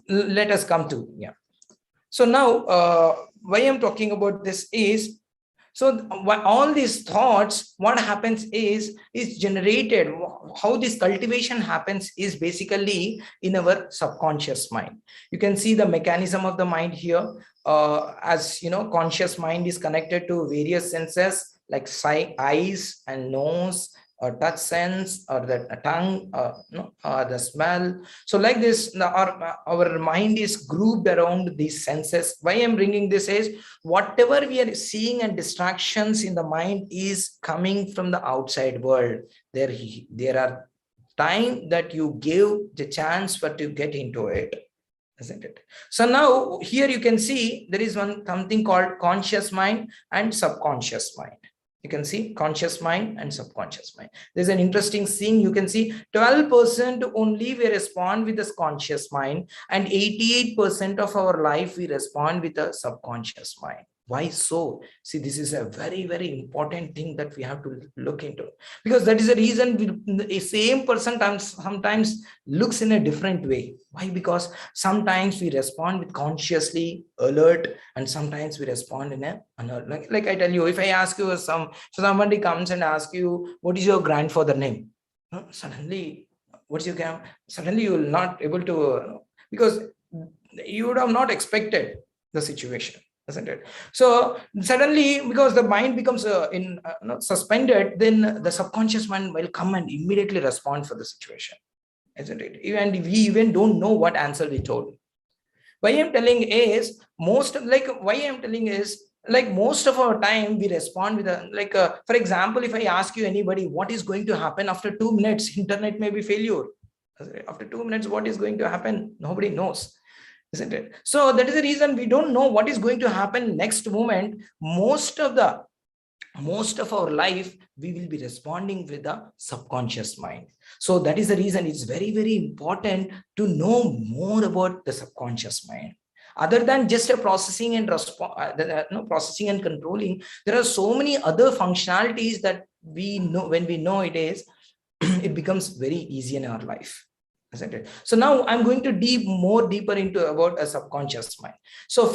let us come to. So now why I'm talking about this is, so all these thoughts, what happens is generated, how this cultivation happens is basically in our subconscious mind. You can see the mechanism of the mind here. As you know, conscious mind is connected to various senses like sight, eyes and nose, or touch sense, or the tongue, the smell. So like this, our mind is grouped around these senses. Why I'm bringing this is, whatever we are seeing and distractions in the mind is coming from the outside world. There are time that you give the chance for to get into it, isn't it? So now here you can see there is something called conscious mind and subconscious mind. You can see conscious mind and subconscious mind. There's an interesting thing. You can see 12% only we respond with this conscious mind, and 88% of our life we respond with the subconscious mind. Why so? See, this is a very, very important thing that we have to look into, because that is the reason the same person sometimes looks in a different way. Why? Because sometimes we respond with consciously alert, and sometimes we respond in a unalert. Like I tell you, if I ask you somebody comes and asks you, what is your grandfather name? Suddenly, what's your grand? Suddenly you will not able to, because you would have not expected the situation, isn't it? So suddenly, because the mind becomes suspended, then the subconscious mind will come and immediately respond for the situation, isn't it? And we even don't know what answer we told. Why I'm telling is most of our time we respond with for example, if I ask you anybody what is going to happen after 2 minutes, internet may be failure. After 2 minutes, what is going to happen? Nobody knows, isn't it? So that is the reason we don't know what is going to happen next moment. Most of our life we will be responding with the subconscious mind. So that is the reason it's very, very important to know more about the subconscious mind. Other than just a processing and processing and controlling, there are so many other functionalities that we know. When we know it is, it becomes very easy in our life, isn't it? So now I'm going to more deeper into about a subconscious mind. So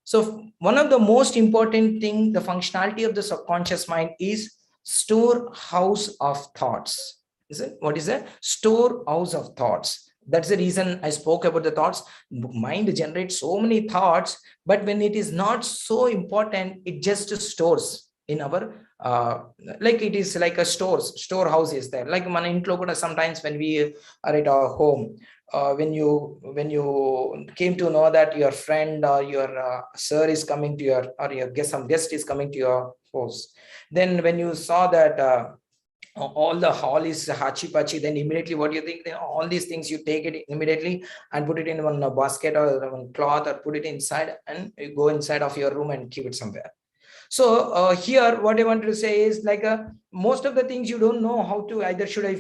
so one of the most important thing, the functionality of the subconscious mind is storehouse of thoughts. Is it? What is a storehouse of thoughts? That's the reason I spoke about the thoughts. Mind generates so many thoughts, but when it is not so important, it just stores in our like it is like a storehouse is there. Like మన ఇంట్లో కూడా sometimes when we are at our home, when you came to know that your friend or your sir is coming to your, or your guest, some guest is coming to your house, then when you saw that all the hall is hachi pachi, then immediately what do you think? Then all these things you take it immediately and put it in one basket or one cloth, or put it inside and you go inside of your room and keep it somewhere. So here what I want to say is most of the things you don't know how to, either should I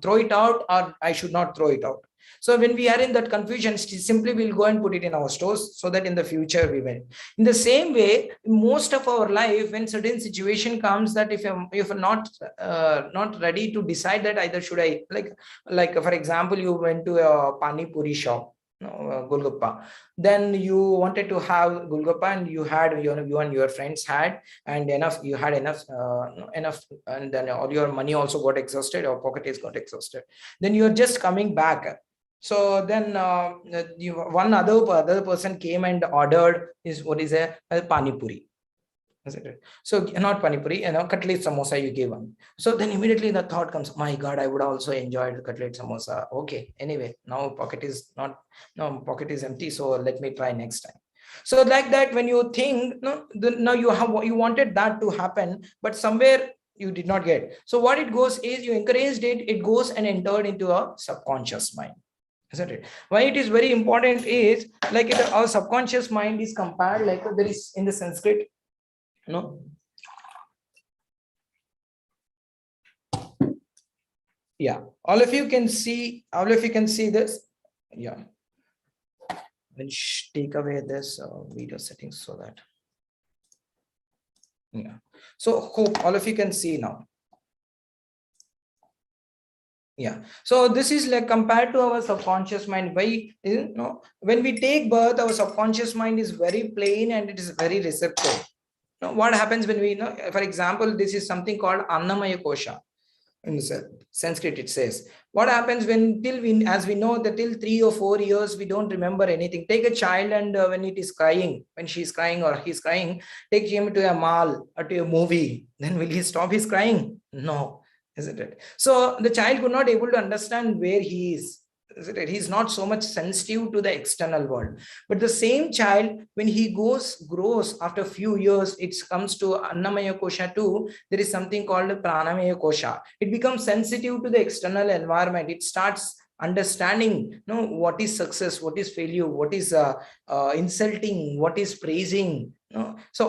throw it out or I should not throw it out. So when we are in that confusion, simply we'll go and put it in our stores so that in the future we will. In the same way, most of our life, when certain situation comes, that if you're not ready to decide that either should I, like for example, you went to a pani puri shop, Golgappa. Then you wanted to have Golgappa, and you had you and your friends had, and you had enough, and then all your money also got exhausted, or pocket is got exhausted. Then you're just coming back. So then one other person came and ordered a pani puri. So not pani puri, cutlet samosa you gave one. So then immediately the thought comes, my God, I would also enjoy the cutlet samosa. Okay, anyway, now pocket is empty, so let me try next time. So like that, when you think, now you wanted that to happen, but somewhere you did not get. So what it goes is, you encouraged it goes and entered into a subconscious mind, isn't it? Why it is very important is, our subconscious mind is compared, like there is in the Sanskrit, yeah, all of you can see this. Yeah, we'll take away this video settings so that, yeah, so hope all of you can see now. Yeah, so this is like compared to our subconscious mind. Why? When we take birth, our subconscious mind is very plain and it is very receptive. Now, what happens when we for example, this is something called Annamaya Kosha. In Sanskrit it says, what happens when as we know that till 3 or 4 years we don't remember anything. Take a child, and when it is crying, when she's crying or he's crying, take him to a mall or to a movie, then will he stop his crying? No, isn't it? So the child could not able to understand where he is. He's not so much sensitive to the external world. But the same child, when he grows after a few years, it comes to Annamaya Kosha too. There is something called Pranamaya Kosha. It becomes sensitive to the external environment. It starts understanding what is success, what is failure, what is insulting, what is praising. So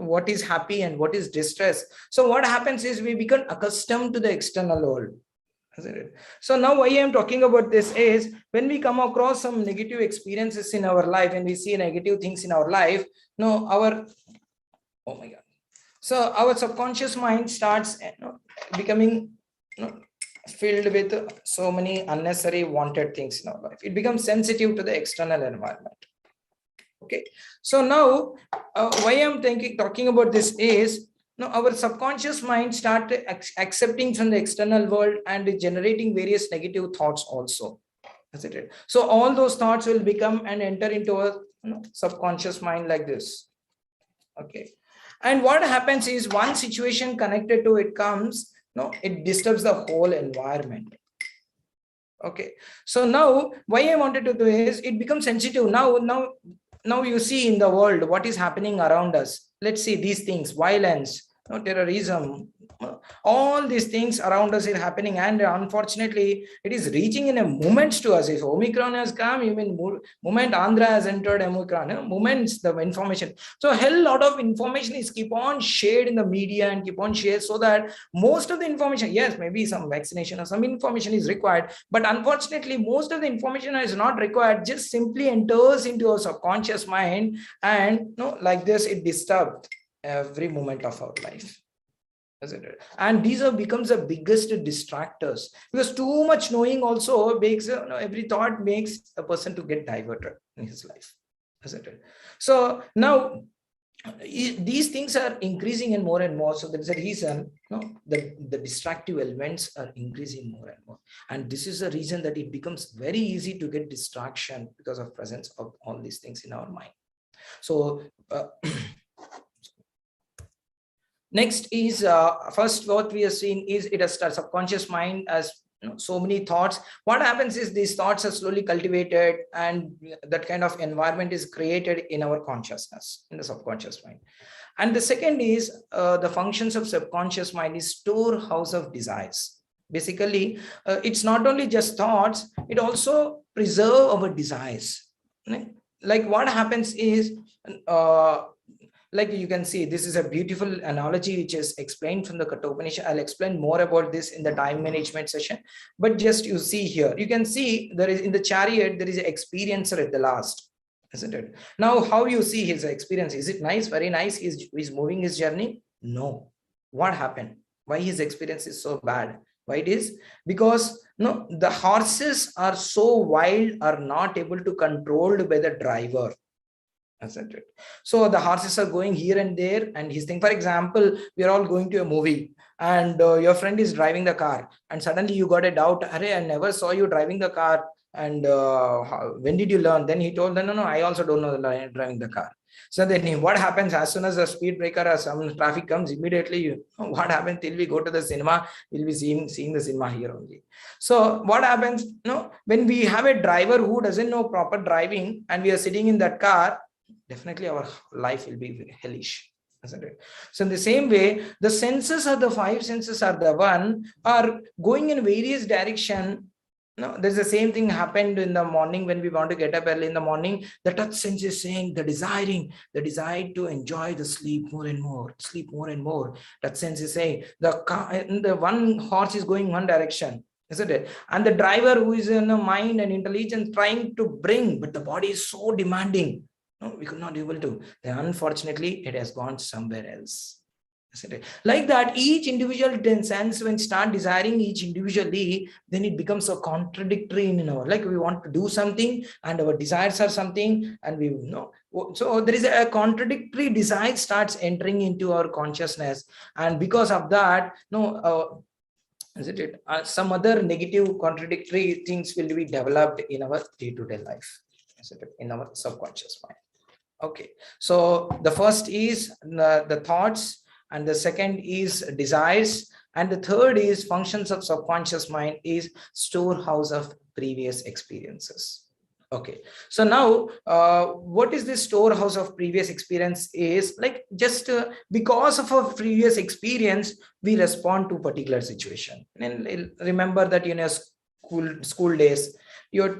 what is happy and what is distress. So what happens is, we become accustomed to the external world. isn't it? So now why I am talking about this is when we come across some negative experiences in our life and we see negative things in our life, no, oh my God. So our subconscious mind starts becoming filled with so many unnecessary wanted things in our life. It becomes sensitive to the external environment. Okay. So now why I'm talking about this is our subconscious mind start accepting from the external world and generating various negative thoughts also. Isn't it? So all those thoughts will become and enter into a subconscious mind like this. Okay. And what happens is one situation connected to it comes, it disturbs the whole environment. Okay. So now why I wanted to do is it becomes sensitive. Now you see in the world what is happening around us. Let's see these things, violence, terrorism, all these things around us is happening, and unfortunately it is reaching in a moments to us. If Omicron has come, even moment Andhra has entered Omicron, moments the information. So a hell lot of information is keep on shared in the media and keep on shared, so that most of the information, yes, maybe some vaccination or some information is required, but unfortunately most of the information is not required, just simply enters into our subconscious mind, and like this it disturbs every moment of our life. And these becomes the biggest distractors, because too much knowing also makes every thought makes a person to get diverted in his life, isn't it? So now these things are increasing and more, so there's a reason the distractive elements are increasing more and more, and this is the reason that it becomes very easy to get distraction because of presence of all these things in our mind. So next is first what we are seeing is it has started subconscious mind as so many thoughts. What happens is these thoughts are slowly cultivated, and that kind of environment is created in our consciousness, in the subconscious mind. And the second is the functions of subconscious mind is storehouse of desires. Basically, it's not only just thoughts, it also preserve our desires. Like what happens is like you can see, this is a beautiful analogy which is explained from the Kathopanishad. I'll explain more about this in the time management session, but just you see here, you can see there is in the chariot, there is an experiencer at the last, isn't it? Now, how you see his experience? Is it nice? Very nice. He's moving his journey? No. What happened? Why his experience is so bad? Why it is? Because the horses are so wild, are not able to controlled by the driver. Isn't it? So the horses are going here and there, and his thing, for example, we are all going to a movie, and your friend is driving the car, and suddenly you got a doubt. Arey, I never saw you driving the car, and when did you learn? Then he told them, no, I also don't know driving the car. So then what happens as soon as a speed breaker or some traffic comes, immediately what happens till we go to the cinema, we'll be seeing the cinema here only. So what happens, when we have a driver who doesn't know proper driving and we are sitting in that car, definitely our life will be hellish, isn't it? So in the same way, the senses are the five senses are the one are going in various direction. There's the same thing happened in the morning when we want to get up early in the morning. The touch sense is saying the desire to enjoy the sleep more and more, sleep more and more. That sense is saying the one horse is going one direction, isn't it? And the driver who is in the mind and intelligence trying to bring, but the body is so demanding. No, we could not able to. Then unfortunately, it has gone somewhere else. Isn't it? Like that, each individual sense when start desiring each individually, then it becomes so contradictory in our, like we want to do something and our desires are something, and we so there is a contradictory desire starts entering into our consciousness, and because of that, isn't it? Some other negative contradictory things will be developed in our day-to-day life, isn't it? In our subconscious mind. Okay, so the first is the thoughts, and the second is desires, and the third is functions of subconscious mind is storehouse of previous experiences. Okay, so now what is this storehouse of previous experience is like just because of a previous experience we respond to particular situation. And remember that school days, our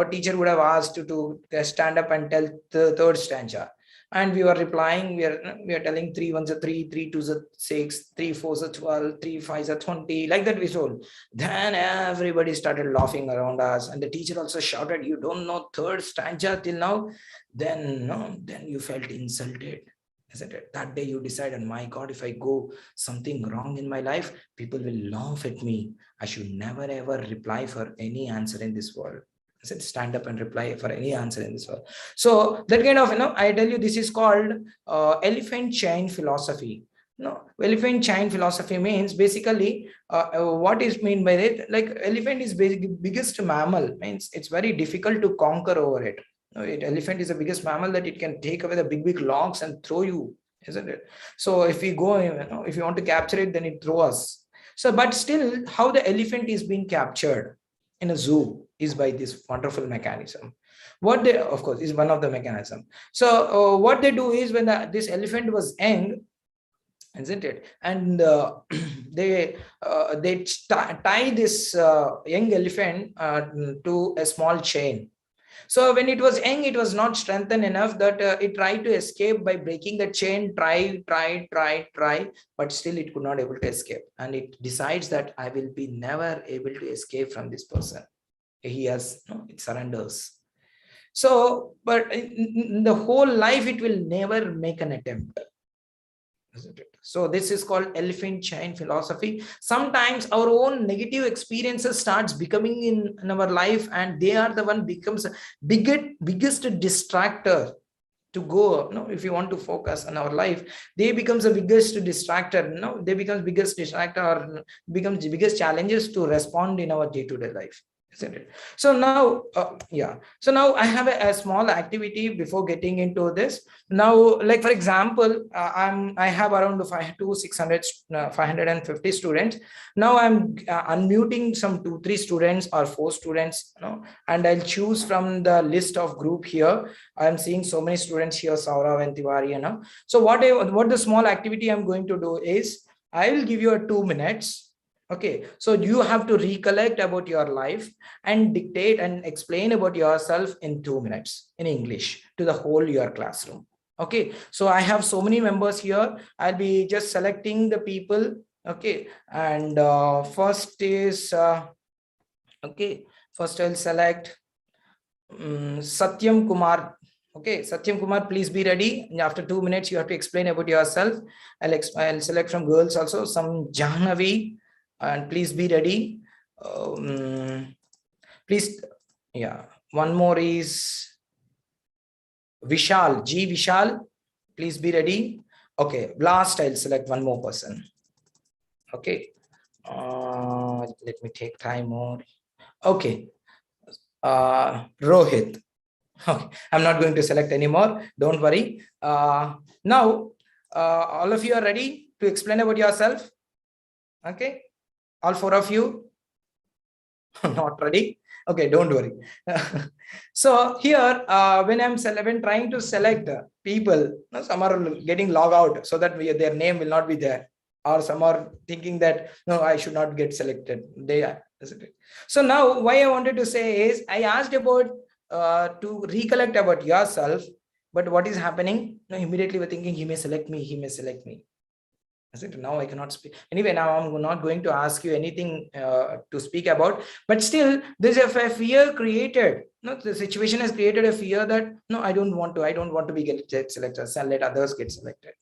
teacher would have asked you to stand up and tell the third stanza. And we were replying, we are telling 3 1s are 3, 3 2s are 6, 3 4s are 12, 3 5s are 20, like that we told. Then everybody started laughing around us, and the teacher also shouted, "You don't know third stanza till now?" Then no, then you felt insulted, isn't it? That day you decided, my God, if I go something wrong in my life, people will laugh at me. I should never ever reply for any answer in this world. I said, stand up and reply for any answer in this world. So that kind of, I tell you, this is called elephant chain philosophy. No, elephant chain philosophy means basically what is mean by it? Like elephant is biggest mammal, means it's very difficult to conquer over it. Elephant is the biggest mammal that it can take away the big logs and throw you, isn't it? So if we go, if you want to capture it, then it throw us. So, but still, how the elephant is being captured in a zoo is by this wonderful mechanism. What they, of course, is one of the mechanism. So what they do is when this elephant was young, isn't it? And they tie this young elephant to a small chain. So when it was young, it was not strengthened enough that it tried to escape by breaking the chain, try, but still it could not able to escape. And it decides that I will be never able to escape from this person. He has, it surrenders. So, but in the whole life, it will never make an attempt. Isn't it? So this is called elephant chain philosophy. Sometimes our own negative experiences starts becoming in our life, and they are the one becomes biggest distractor to go. If you want to focus on our life, they becomes the biggest distractor. They become biggest distractor, or becomes the biggest challenges to respond in our day-to-day life. Isn't it? So now, so now I have a small activity before getting into this. Now, like for example, I have around 550 students. Now I'm unmuting some 2-3 students or 4 students, and I'll choose from the list of group here. I'm seeing so many students here, Saurav and Tiwari, So what the small activity I'm going to do is, I will give you 2 minutes. Okay, so you have to recollect about your life and dictate and explain about yourself in 2 minutes in English to the whole your classroom. Okay, so I have so many members here. I'll be just selecting the people. Okay, and first is okay. First I'll select Satyam Kumar. Okay, Satyam Kumar, please be ready. After 2 minutes, you have to explain about yourself. I'll select from girls also some Jahnavi. And please be ready. Please, yeah. One more is Vishal, Vishal. Please be ready. Okay, last I'll select one more person. Okay. Let me take time more. Okay. Rohit. Okay. I'm not going to select anymore. Don't worry. Now, all of you are ready to explain about yourself. Okay. All 4 of you not ready? Okay, don't worry. So here, when I'm trying to select people, some are getting logged out so that their name will not be there, or some are thinking that no, I should not get selected. They are. So now, why I wanted to say is, I asked about to recollect about yourself, but what is happening? Immediately we're thinking he may select me. He may select me. Now I cannot speak. Anyway, now I'm not going to ask you anything to speak about, but still there's a fear created. The situation has created a fear that no, I don't want to be get selected. So let others get selected.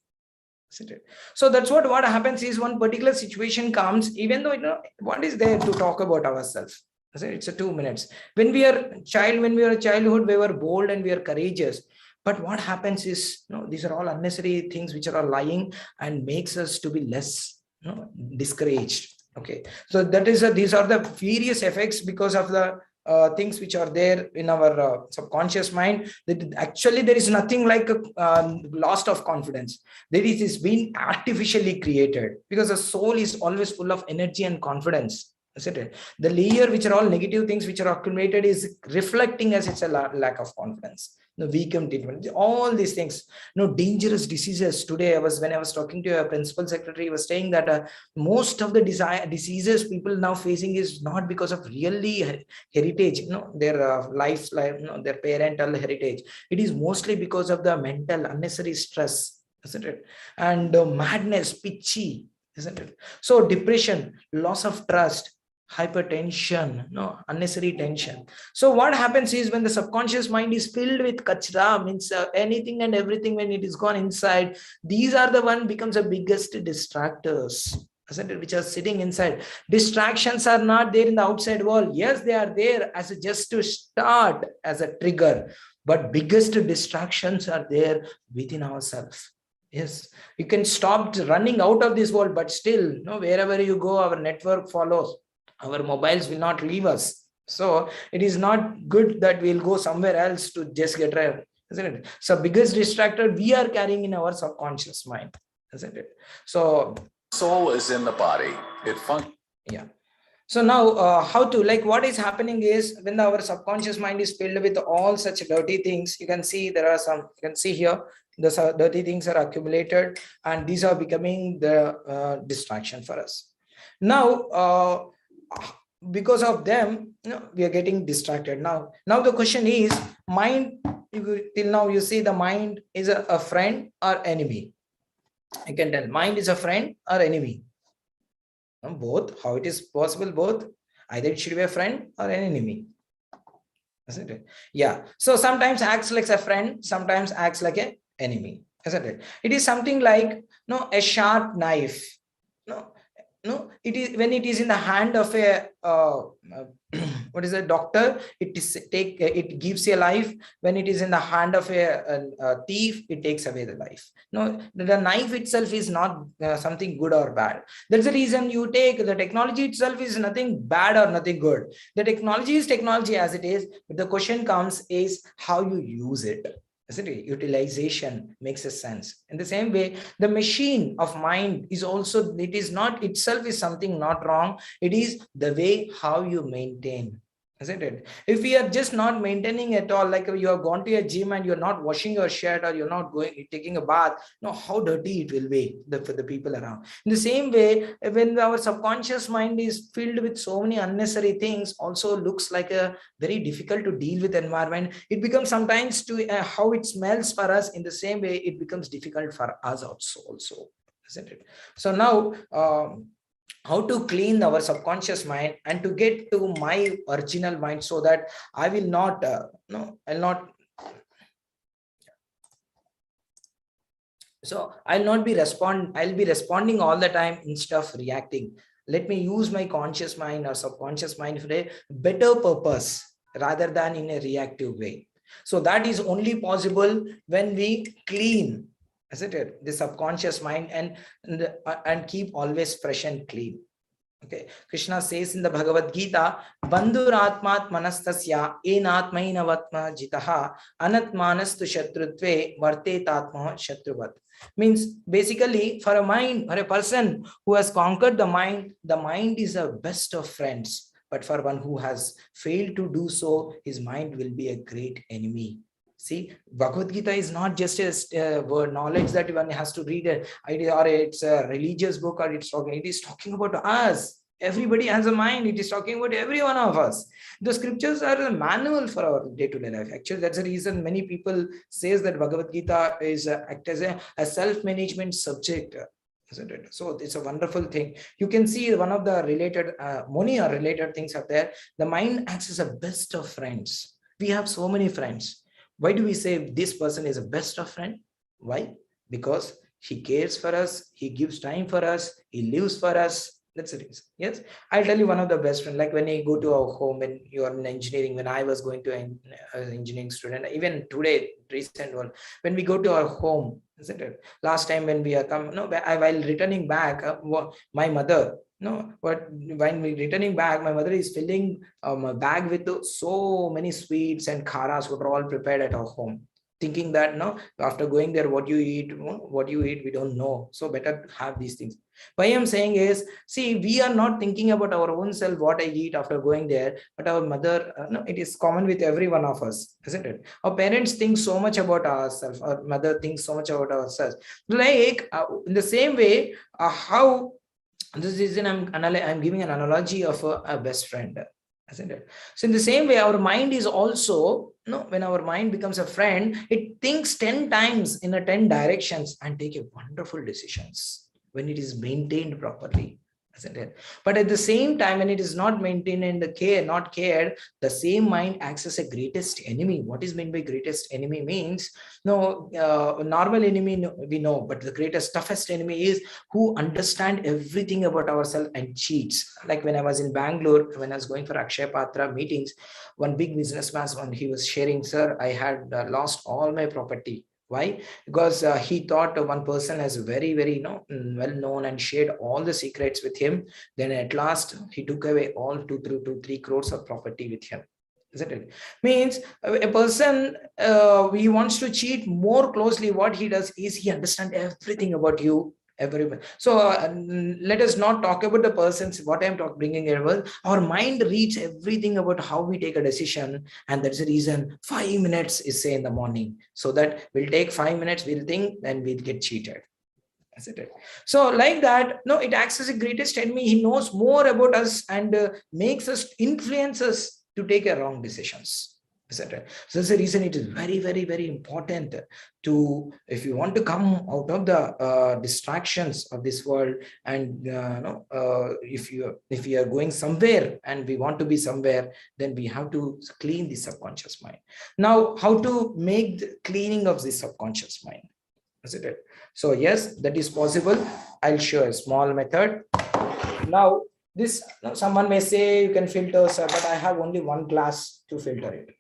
So that's what happens is, one particular situation comes, even though what is there to talk about ourselves. It's a 2 minutes. When we are a childhood, we were bold and we are courageous. But what happens is, these are all unnecessary things which are lying and makes us to be less discouraged. Okay, so these are the various effects because of the things which are there in our subconscious mind. That actually there is nothing like a loss of confidence. There is being artificially created, because the soul is always full of energy and confidence. The layer which are all negative things which are accumulated is reflecting as it's a lack of confidence. the weakened treatment, all these things, dangerous diseases. Today, when I was talking to a principal secretary, he was saying that most of the diseases people now facing is not because of really heritage, their their parental heritage. It is mostly because of the mental unnecessary stress, isn't it? And madness, pitchy, isn't it? So depression, loss of trust, hypertension, unnecessary tension. So what happens is, when the subconscious mind is filled with kachra, means anything and everything, when it is gone inside, these are the one becomes the biggest distractors, isn't it, which are sitting inside. Distractions are not there in the outside world. Yes, they are there as just to start as a trigger, but biggest distractions are there within ourselves. Yes, you can stop running out of this world, but still, wherever you go, our network follows. Our mobiles will not leave us. So it is not good that we'll go somewhere else to just get rid, isn't it? So biggest distractor we are carrying in our subconscious mind, isn't it? So soul is in the body. It functions. Yeah. So now how to, what is happening is, when our subconscious mind is filled with all such dirty things, you can see there are some, you can see here, the dirty things are accumulated, and these are becoming the distraction for us. Now, because of them, we are getting distracted. Now the question is, mind, till now you see the mind is a friend or enemy. I can tell mind is a friend or enemy. Both. How it is possible? Both. Either it should be a friend or an enemy, isn't it? Yeah. So sometimes acts like a friend, sometimes acts like an enemy, isn't it? It is something like a sharp knife. It is when it is in the hand of a what is a doctor, it gives you a life. When it is in the hand of a thief, it takes away the life. The knife itself is not something good or bad. That's the reason you take the technology itself is nothing bad or nothing good. The technology is technology as it is, but the question comes is how you use it. Isn't it? Utilization makes a sense. In the same way, the machine of mind is also, it is not itself is something not wrong. It is the way how you maintain. Isn't it? If we are just not maintaining at all, like you have gone to a gym and you're not washing your shirt, or you're not taking a bath, how dirty it will be for the people around. In the same way, when our subconscious mind is filled with so many unnecessary things, also looks like a very difficult to deal with environment. It becomes sometimes to how it smells for us. In the same way, it becomes difficult for us also, isn't it? So now, how to clean our subconscious mind and to get to my original mind, so that I will not I'll be responding all the time instead of reacting. Let me use my conscious mind or subconscious mind for a better purpose rather than in a reactive way. So that is only possible when we clean, isn't it, the subconscious mind, and keep always fresh and clean. Okay, Krishna says in the Bhagavad Gita, Bandhuratmat manastasya enatmainavatma jitaha anatmanastu shatrutve vartetatma shatruvat. Means basically, for a person who has conquered the mind is a best of friends. But for one who has failed to do so, his mind will be a great enemy. See, Bhagavad Gita is not just a word knowledge that one has to read it, or it's a religious book, or it is talking about us. Everybody has a mind. It is talking about every one of us. The scriptures are a manual for our day-to-day life. Actually, that's the reason many people says that Bhagavad Gita is act as a self-management subject. Isn't it? So it's a wonderful thing. You can see one of the related, many or related things are there. The mind acts as a best of friends. We have so many friends. Why do we say this person is a best of friend? Why? Because he cares for us, he gives time for us, he lives for us. That's the reason. Yes, I'll tell you one of the best friends. Like when you go to our home, when you are in engineering, when I was going to an engineering student, even today, recent one, when we go to our home, isn't it? Last time when we are while returning back, my mother. But when we returning back, my mother is filling a bag with so many sweets and kharas, what are all prepared at our home. thinking that no, after going there, what you eat, we don't know. So better to have these things. Why I'm saying is, see, we are not thinking about our own self, what I eat after going there, but our mother, no, it is common with every one of us, isn't it? Our parents think so much about ourselves, our mother thinks so much about ourselves. Like in the same way, how this is I'm giving an analogy of a best friend, isn't it? So in the same way, our mind is also, no, when our mind becomes a friend, it thinks 10 times in a 10 directions and take a wonderful decisions when it is maintained properly, isn't it? But at the same time, when it is not maintained and not cared, the same mind acts as a greatest enemy. What is meant by greatest enemy means, no, normal enemy we know, but the greatest, toughest enemy is who understand everything about ourselves and cheats. Like when I was in Bangalore, when I was going for Akshaya Patra meetings, one big businessman, when he was sharing, sir, I had lost all my property. Why? Because he thought one person is very, very well known and shared all the secrets with him. Then at last he took away all 2 to 3 crores of property with him. Isn't it? Means a person, he wants to cheat more closely. What he does is he understands everything about you, everyone. So let us not talk about the persons. What I'm bringing here was our mind reads everything about how we take a decision, and that's the reason 5 minutes is say in the morning, so that we'll take 5 minutes, we'll think, then we'll get cheated. Isn't it? So like that, no, it acts as a greatest enemy. He knows more about us and makes us, influence us to take a wrong decisions. Etc. So that's the reason it is very, very, very important to, if you want to come out of the distractions of this world, and if you are going somewhere and we want to be somewhere, then we have to clean the subconscious mind. Now, how to make the cleaning of the subconscious mind? Isn't it? So yes, that is possible. I'll show a small method. Now, this, someone may say you can filter, sir, but I have only one glass to filter it.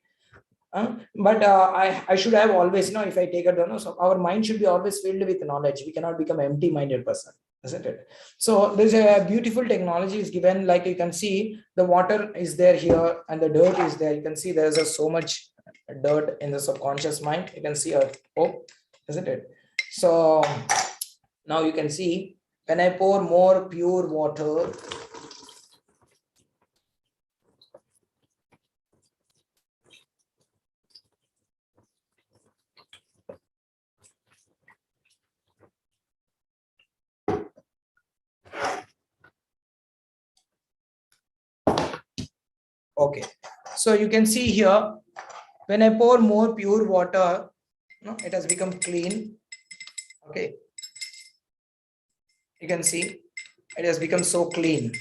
But I should have always, if I take a donor, so our mind should be always filled with knowledge. We cannot become empty-minded person, isn't it? So there's a beautiful technology is given, like you can see the water is there here and the dirt is there. You can see there's so much dirt in the subconscious mind. You can see a hope, isn't it? So now you can see when I pour more pure water, okay, so you can see here, when I pour more pure water, it has become clean. Okay, you can see it has become so clean.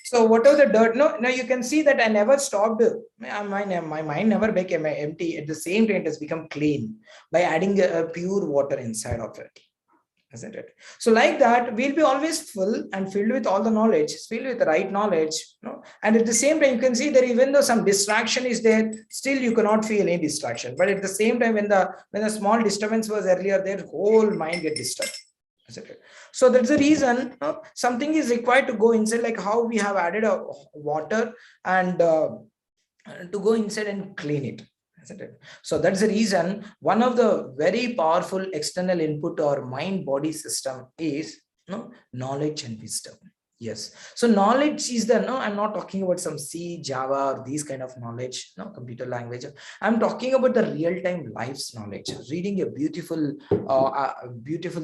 So whatever the dirt, now you can see that I never stopped. My mind never became empty. At the same time, it has become clean by adding a pure water inside of it. Isn't it? So like that, we'll be always full and filled with all the knowledge, filled with the right knowledge. And at the same time, you can see that even though some distraction is there, still you cannot feel any distraction. But at the same time, when the small disturbance was earlier, their whole mind get disturbed. Isn't it? So that's the reason something is required to go inside, like how we have added a water and to go inside and clean it. Isn't it? So that's the reason one of the very powerful external input to our mind body system is knowledge and wisdom. Yes. So knowledge is I'm not talking about some C, Java, or these kind of knowledge, computer language. I'm talking about the real-time life's knowledge, reading a beautiful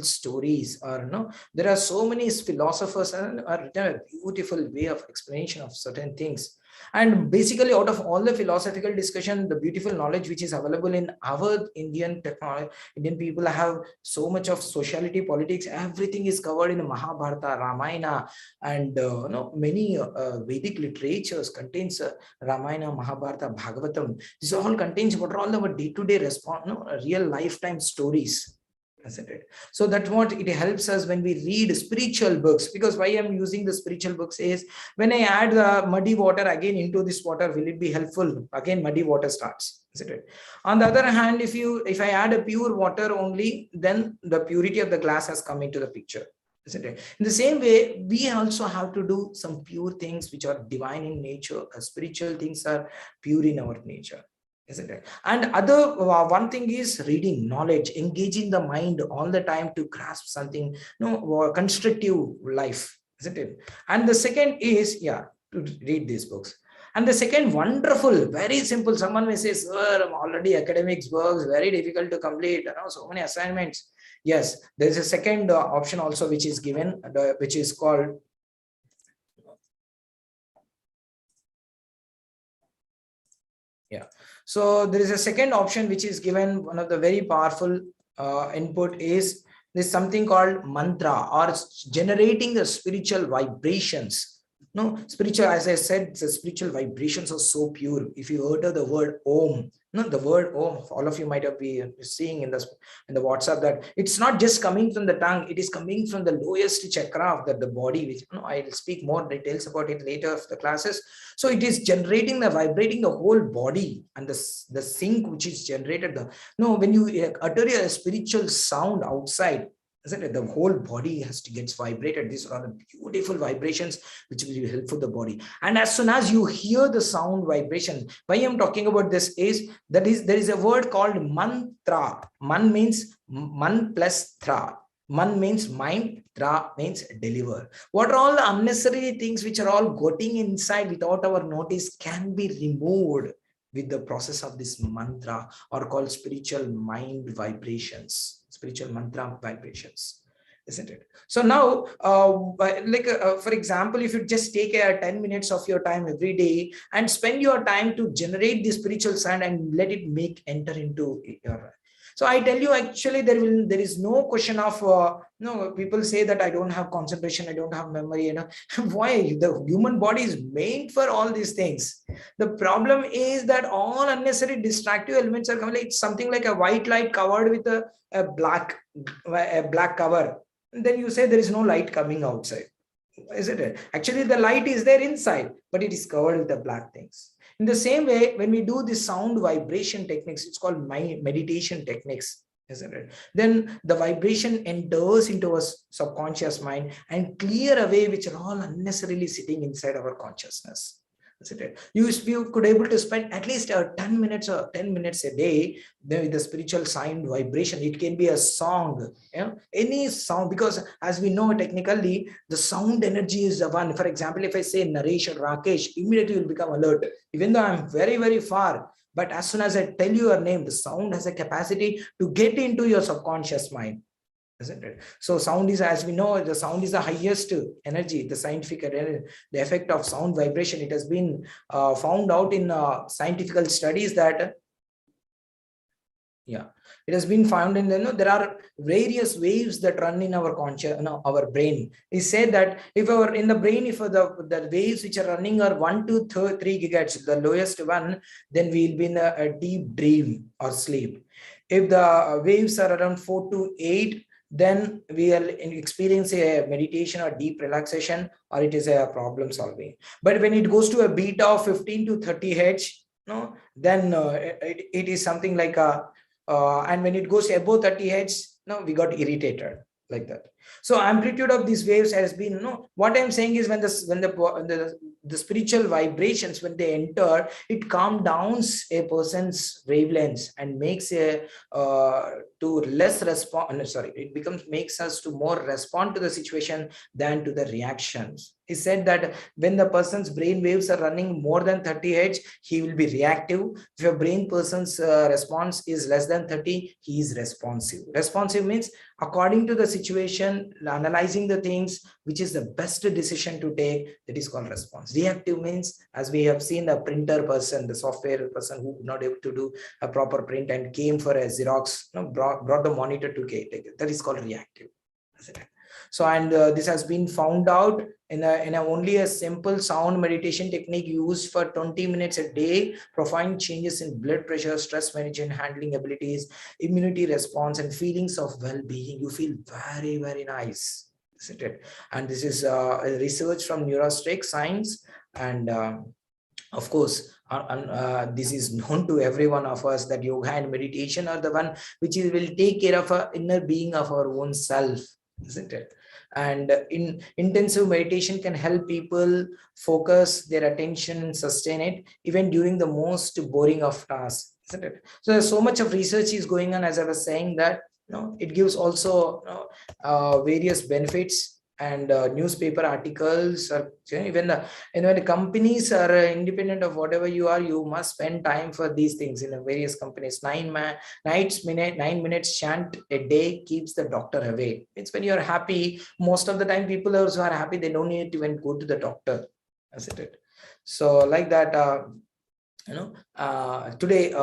stories, or there are so many philosophers and written a beautiful way of explanation of certain things. And basically, out of all the philosophical discussion, the beautiful knowledge which is available in our Indian technology, Indian people have so much of sociality, politics, everything is covered in Mahabharata, Ramayana, and many Vedic literatures contains Ramayana, Mahabharata, Bhagavatam. This all contains what are all our day-to-day response, real lifetime stories. Isn't it? So that's what it helps us when we read spiritual books. Because why I'm using the spiritual books is, when I add the muddy water again into this water, will it be helpful? Again, muddy water starts. Isn't it? On the other hand, if I add a pure water only, then the purity of the glass has come into the picture. Isn't it? In the same way, we also have to do some pure things which are divine in nature. Spiritual things are pure in our nature. isn't it? And other one thing is reading, knowledge, engaging the mind all the time to grasp something, constructive life, isn't it? And the second is, to read these books. And the second, wonderful, very simple. Someone may say, sir, I'm already academics works, very difficult to complete, so many assignments. Yes, there is a second option also which is given, which is called so there is a second option which is given. One of the very powerful input is there's something called mantra, or generating the spiritual vibrations. Spiritual, as I said, the spiritual vibrations are so pure. If you utter the word Om, the word Om, all of you might have been seeing in the WhatsApp that it's not just coming from the tongue, it is coming from the lowest chakra of the body, which I'll speak more details about it later of the classes. So it is generating vibrating the whole body, and the sync which is generated. When you utter a spiritual sound outside, isn't it? The whole body has to get vibrated. These are the beautiful vibrations which will help for the body. And as soon as you hear the sound vibration, why I'm talking about this is there is a word called mantra. Man means man plus tra. Man means mind, tra means deliver. What are all the unnecessary things which are all getting inside without our notice can be removed with the process of this mantra, or called spiritual mind vibrations, spiritual mantra vibrations, isn't it? So now, for example, if you just take 10 minutes of your time every day and spend your time to generate the spiritual sound and let it enter into your. So I tell you, actually, there is no question of people say that I don't have concentration, I don't have memory. Why? The human body is made for all these things. The problem is that all unnecessary distractive elements are coming. It's something like a white light covered with a black cover. And then you say there is no light coming outside, isn't it? Actually, the light is there inside, but it is covered with the black things. In the same way, when we do the sound vibration techniques, it's called meditation techniques, isn't it? Then the vibration enters into our subconscious mind and clear away which are all unnecessarily sitting inside our consciousness. You could able to spend at least 10 minutes a day with the spiritual sound vibration. It can be a song, any sound, because as we know technically, the sound energy is the one. For example, if I say Naresh or Rakesh, immediately you'll become alert, even though I'm very, very far. But as soon as I tell you your name, the sound has a capacity to get into your subconscious mind, isn't it? So sound is, as we know, the sound is the highest energy, the scientific energy, the effect of sound vibration. It has been found out in scientific studies that it has been found in there are various waves that run in our our brain. It said that if in the brain, if the waves which are running are 1 to 3 gigahertz, the lowest one, then we'll be in a deep dream or sleep. If the waves are around 4 to 8, then we are experiencing a meditation or deep relaxation, or it is a problem solving. But when it goes to a beta of 15 to 30 hertz, then it is something like and when it goes above 30 hertz, we got irritated, like that. So amplitude of these waves has been, what I'm saying is when the spiritual vibrations, when they enter, it calms down a person's wavelengths and makes makes us to more respond to the situation than to the reactions. He said that when the person's brain waves are running more than 30 hertz, he will be reactive. If a brain person's response is less than 30, he is responsive. Responsive means according to the situation, analyzing the things, which is the best decision to take, that is called response. Reactive means, as we have seen, the printer person, the software person who not able to do a proper print and came for a Xerox, brought the monitor to get, that is called reactive. So, and this has been found out in only a simple sound meditation technique used for 20 minutes a day, profound changes in blood pressure, stress management, handling abilities, immunity response, and feelings of well-being. You feel very, very nice, isn't it? And this is research from Neurostic Science, and of course, this is known to every one of us that yoga and meditation are the one which will take care of our inner being of our own self, isn't it? And intensive meditation can help people focus their attention and sustain it even during the most boring of tasks, isn't it? So there's so much of research is going on, as I was saying, that it gives also various benefits, and newspaper articles, or even when the companies are independent of whatever you are, you must spend time for these things in the various companies. 9 minutes chant a day keeps the doctor away. It's when you're happy, most of the time people also are happy, they don't need to even go to the doctor, isn't it? So like that, today,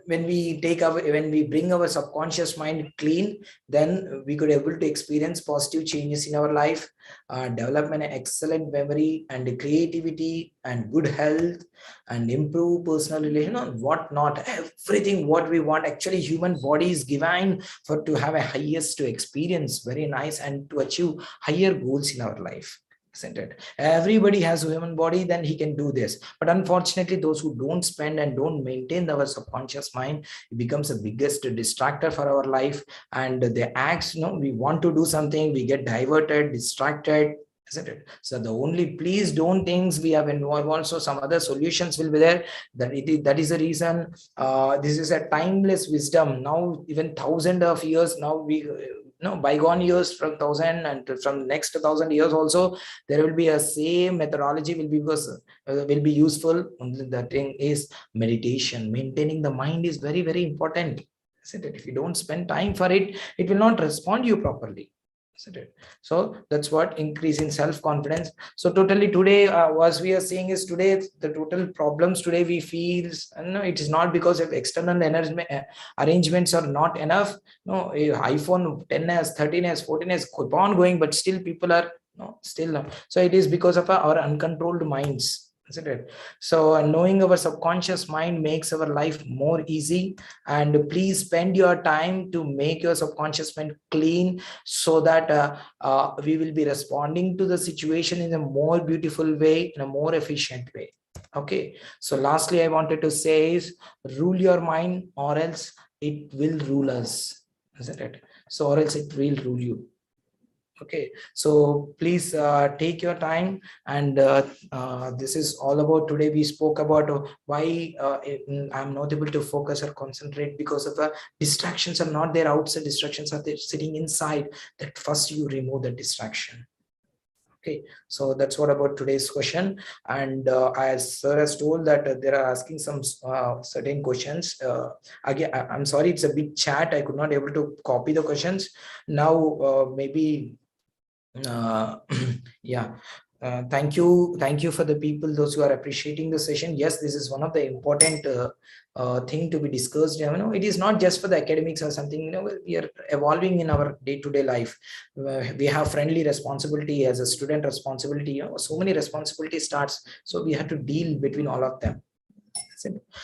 when we bring our subconscious mind clean, then we could able to experience positive changes in our life, develop an excellent memory and creativity and good health, and improve personal relation and whatnot. Everything what we want, actually human body is given for to have a highest to experience, very nice, and to achieve higher goals in our life, isn't it? Everybody has a human body, then he can do this. But unfortunately, those who don't spend and don't maintain our subconscious mind, it becomes the biggest distractor for our life. And the acts, we want to do something, we get diverted, distracted, isn't it? So the only, please don't think we have involved, also some other solutions will be there. That is the reason. This is a timeless wisdom. Now, even thousands of years now, we bygone years, from 1000 and from next 1000 years also, there will be a same methodology will be useful. Only the thing is meditation. Maintaining the mind is very, very important, isn't it? If you don't spend time for it, it will not respond you properly, isn't it? So that's what increase in self-confidence. So totally today, what we are saying is, today the total problems today we feel, it is not because of external arrangements are not enough. No, iPhone 10s, 13s, 14s keep on going, but still people are still. So it is because of our uncontrolled minds, isn't it? So knowing our subconscious mind makes our life more easy. And please spend your time to make your subconscious mind clean, so that we will be responding to the situation in a more beautiful way, in a more efficient way. Okay, so lastly I wanted to say is, rule your mind or else it will rule us, isn't it? So or else it will rule you. Okay, so please take your time. And this is all about today. We spoke about why I'm not able to focus or concentrate, because of the distractions are not there outside, distractions are there sitting inside. That first you remove the distraction. Okay, so that's what about today's question. And as sir has told that they are asking some certain questions. Again, I'm sorry, it's a big chat, I could not able to copy the questions. Now maybe yeah, thank you for the people, those who are appreciating the session. Yes, this is one of the important thing to be discussed. It is not just for the academics or something. We are evolving in our day-to-day life. We have friendly responsibility as a student responsibility. So many responsibilities starts, so we have to deal between all of them.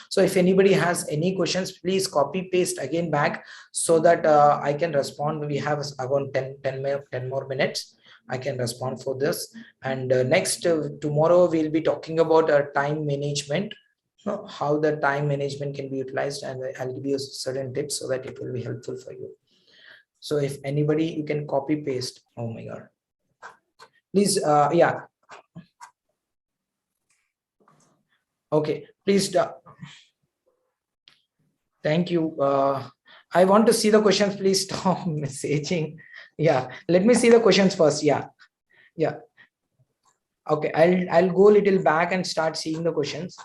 So if anybody has any questions, please copy paste again back, so that I can respond. We have around 10 more minutes. I can respond for this. And next tomorrow we'll be talking about time management, how the time management can be utilized, and I'll give you certain tips so that it will be helpful for you. So if anybody, you can copy paste. Oh my God, please. Yeah, okay, please. Thank you. I want to see the questions. Please stop messaging. Yeah, let me see the questions first. Yeah. Okay, I'll go a little back and start seeing the questions.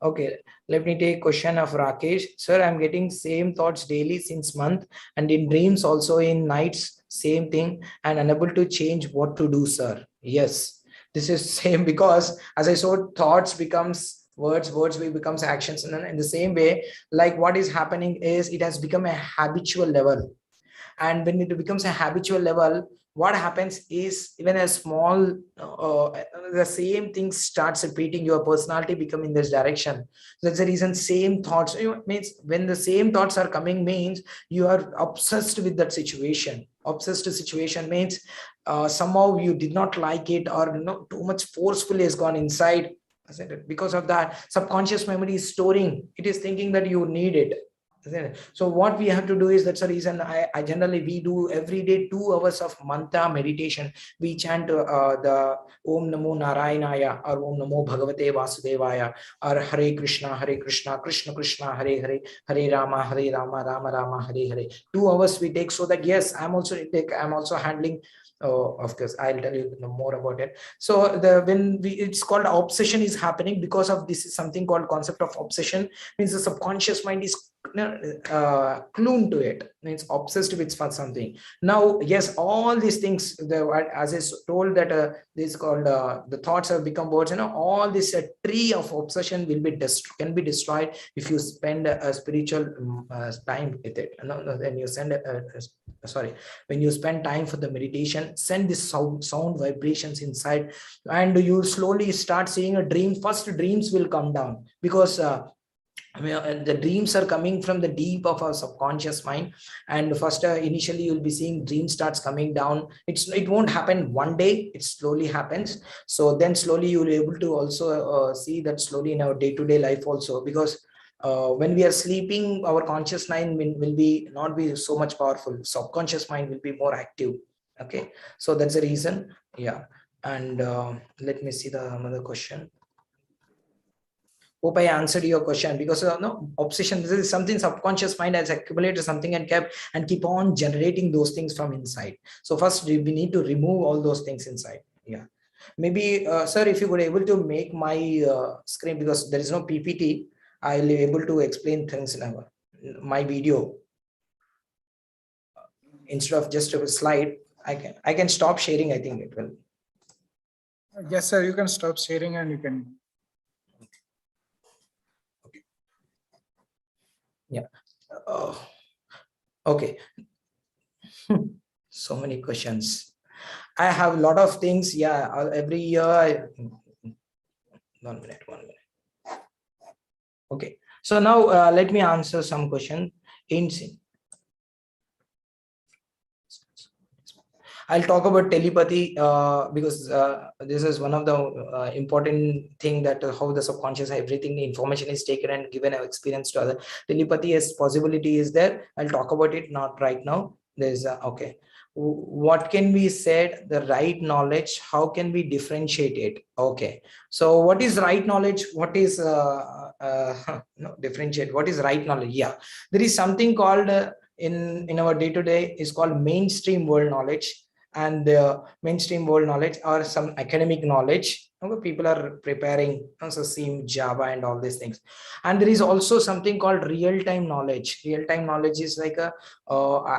Okay, let me take question of Rakesh. Sir, I'm getting same thoughts daily since month, and in dreams also, in nights, same thing, and unable to change what to do, sir. Yes, this is same, because as I saw, thoughts becomes words will becomes actions, and in the same way, like what is happening is, it has become a habitual level. And when it becomes a habitual level, what happens is, even a small the same thing starts repeating, your personality become in this direction. That's the reason same thoughts, means when the same thoughts are coming, means you are obsessed with that situation. Obsessed situation means somehow you did not like it, or too much forcefully has gone inside. Because of that, subconscious memory is storing, it is thinking that you need it, isn't it? So what we have to do is, that's the reason I generally, we do every day 2 hours of mantra meditation. We chant the Om Namo Narayanaya, or Om Namo Bhagavate Vasudevaya, or Hare Krishna, Krishna Krishna, Hare Hare, Hare Rama, Rama Rama, Hare Hare. 2 hours we take, so that yes, I'm also handling. Oh, of course, I'll tell you more about it. So it's called obsession is happening because of this is something called concept of obsession. Means the subconscious mind is clued to it, means obsessed with something. Now yes, all these things, as I told that this is called the thoughts have become words, all this tree of obsession will be can be destroyed if you spend a spiritual time with it. Then you send when you spend time for the meditation, send this sound vibrations inside, and you slowly start seeing a dream. First dreams will come down, because the dreams are coming from the deep of our subconscious mind, and first initially you'll be seeing dream starts coming down. It won't happen one day, it slowly happens. So then slowly you'll be able to also see that slowly in our day-to-day life also, because when we are sleeping, our conscious mind will be not be so much powerful, subconscious mind will be more active. Okay, so that's the reason. Yeah. And let me see the another question. Hope I answered your question, because no obsession, this is something subconscious mind has accumulated something and keep on generating those things from inside. So first we need to remove all those things inside. Yeah, maybe sir, if you could able to make my screen, because there is no PPT, I'll be able to explain things in my video instead of just a slide. I can stop sharing. I think it will. Yes, sir. You can stop sharing and you can. Yeah. Okay. So many questions. I have a lot of things. Yeah. Every year. 1 minute. Okay. So now let me answer some question. I'll talk about telepathy because this is one of the important thing, that how the subconscious, everything, the information is taken and given an experience to other. Telepathy as possibility is there. I'll talk about it, not right now. There's okay. What can be said, the right knowledge, how can we differentiate it? Okay, so what is right knowledge? What is no, differentiate, what is right knowledge? Yeah, there is something called in our day-to-day is called mainstream world knowledge. And the mainstream world knowledge or some academic knowledge, people are preparing also SIM, Java and all these things. And there is also something called real-time knowledge. Real-time knowledge is like a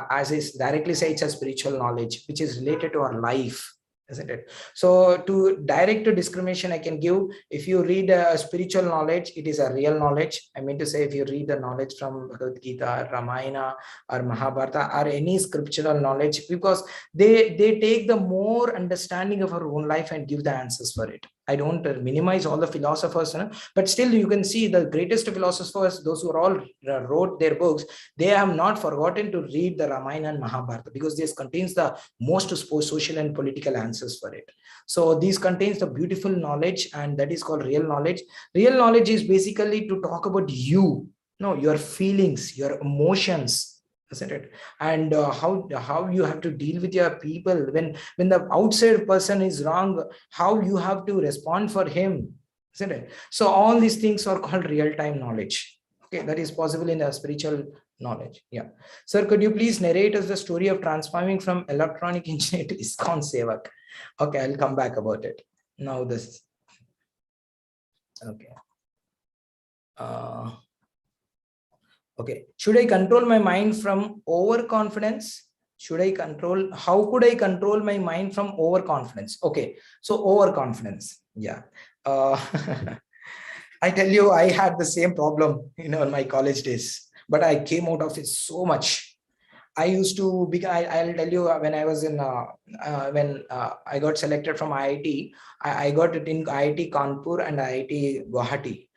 as is directly say, it's a spiritual knowledge which is related to our life, isn't it? So to direct discrimination I can give, if you read spiritual knowledge, it is a real knowledge. I mean to say, if you read the knowledge from Bhagavad Gita, Ramayana or Mahabharata or any scriptural knowledge, because they take the more understanding of our own life and give the answers for it. I don't minimize all the philosophers, but still you can see the greatest philosophers, those who are all wrote their books, they have not forgotten to read the Ramayana and Mahabharata, because this contains the most social and political answers for it. So these contains the beautiful knowledge, and that is called real knowledge. Real knowledge is basically to talk about you, your feelings, your emotions, isn't it? And how you have to deal with your people when the outside person is wrong, how you have to respond for him, isn't it? So all these things are called real-time knowledge. Okay, that is possible in a spiritual knowledge. Yeah, sir, could you please narrate us the story of transforming from electronic engineer to Iskcon Sevak? Okay, I'll come back about it. Now this. Okay. Okay, should I control my mind from overconfidence? How could I control my mind from overconfidence? Okay, so overconfidence. Yeah. I tell you, I had the same problem, in my college days, but I came out of it so much. I used to be, I'll tell you, when I was in, when I got selected from IIT, I got it in IIT Kanpur and IIT Guwahati.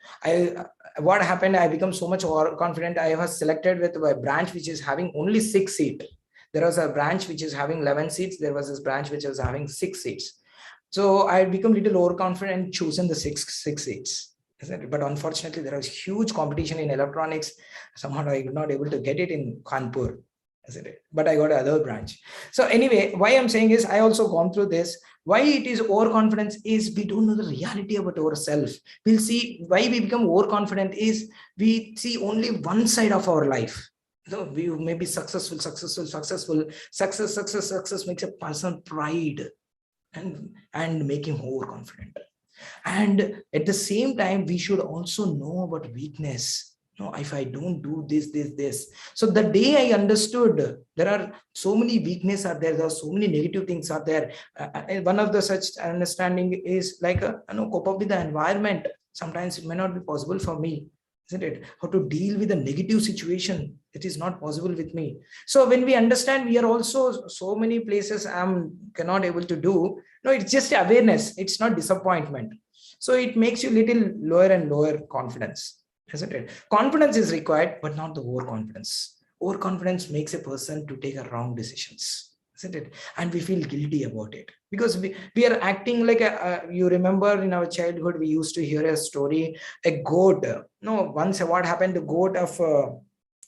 What happened, I become so much confident. I was selected with a branch which is having only 6 seats. There was a branch which is having 11 seats. There was this branch which was having 6 seats. So I become little overconfident and chosen the six seats. isn't it? But unfortunately, there was huge competition in electronics. Somehow I could not able to get it in Kanpur, isn't it? But I got another branch. So anyway, why I'm saying is I also gone through this. Why it is overconfidence is we don't know the reality about ourselves. We'll see why we become overconfident is we see only one side of our life. So we may be successful. Success makes a person pride and make him overconfident. And at the same time, we should also know about weakness. No, if I don't do this. So the day I understood there are so many weaknesses are there are so many negative things are there. And one of the such understanding is like cope up with the environment. Sometimes it may not be possible for me, isn't it? How to deal with a negative situation, it is not possible with me. So when we understand we are also so many places I'm cannot able to do. No, it's just awareness. It's not disappointment. So it makes you little lower and lower confidence, isn't it? Confidence is required, but not the overconfidence. Overconfidence makes a person to take a wrong decisions, isn't it? And we feel guilty about it because we are acting like you remember in our childhood, we used to hear a story, a goat. No, once what happened, the goat of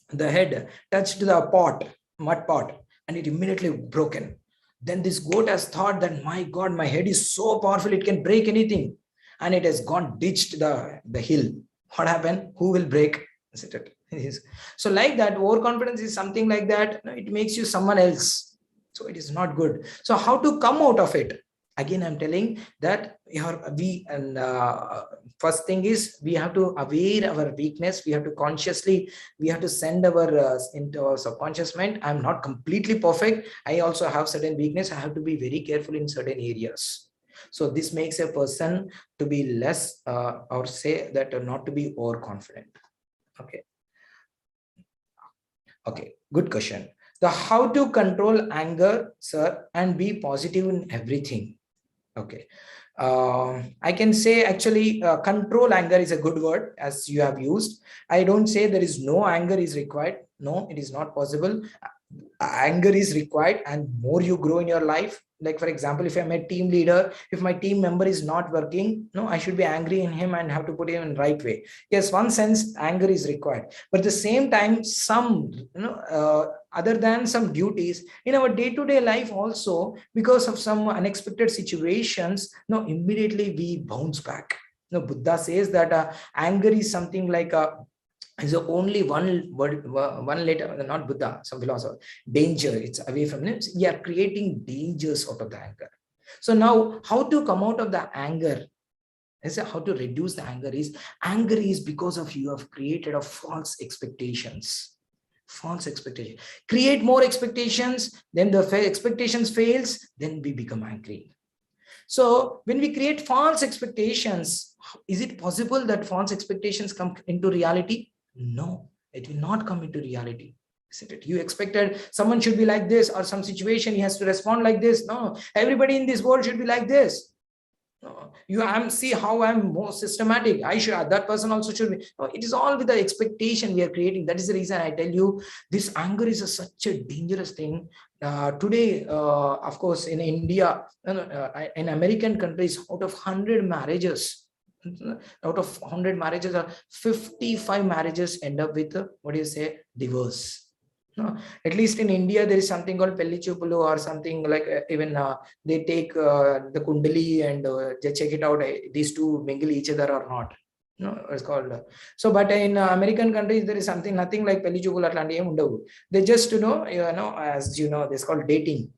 the head touched the mud pot, and it immediately broken. Then this goat has thought that, my God, my head is so powerful, it can break anything. And it has gone ditched the hill. What happened? Who will break? Isn't it? So like that, overconfidence is something like that. It makes you someone else. So it is not good. So how to come out of it? Again, I'm telling that first thing is we have to aware our weakness. We have to send our into our subconscious mind. I'm not completely perfect. I also have certain weakness. I have to be very careful in certain areas. So this makes a person to be less or say that not to be overconfident. Okay, good question. The how to control anger, sir, and be positive in everything. Okay. I can say actually control anger is a good word as you have used. I don't say there is no anger is required. No, it is not possible. Anger is required, and more you grow in your life. Like for example, if I'm a team leader, if my team member is not working, no, I should be angry in him and have to put him in the right way. Yes, one sense anger is required, but at the same time, some other than some duties in our day-to-day life also, because of some unexpected situations, no, immediately we bounce back. No, Buddha says that anger is something like is only one word, one letter, not Buddha, some philosopher. Danger, it's away from him. We are creating dangers out of the anger. So now, how to come out of the anger? How to reduce the anger is because of you have created a false expectations. False expectation. Create more expectations, then the expectations fails, then we become angry. So when we create false expectations, is it possible that false expectations come into reality? No, it will not come into reality. Isn't it? You expected someone should be like this, or some situation he has to respond like this. No, everybody in this world should be like this. No, see how I'm more systematic. I should, that person also should be. No, it is all with the expectation we are creating. That is the reason I tell you this anger is such a dangerous thing. Today, of course, in India, in American countries, out of 100 marriages, 55 marriages end up with divorce. No, at least in India there is something called pelli chupulu or something like even they take the kundali and they check it out, these two mingle each other or not. No, it's called so. But in American countries there is nothing like pelli chupulu atlanti em undavu. They just as you know, this called dating.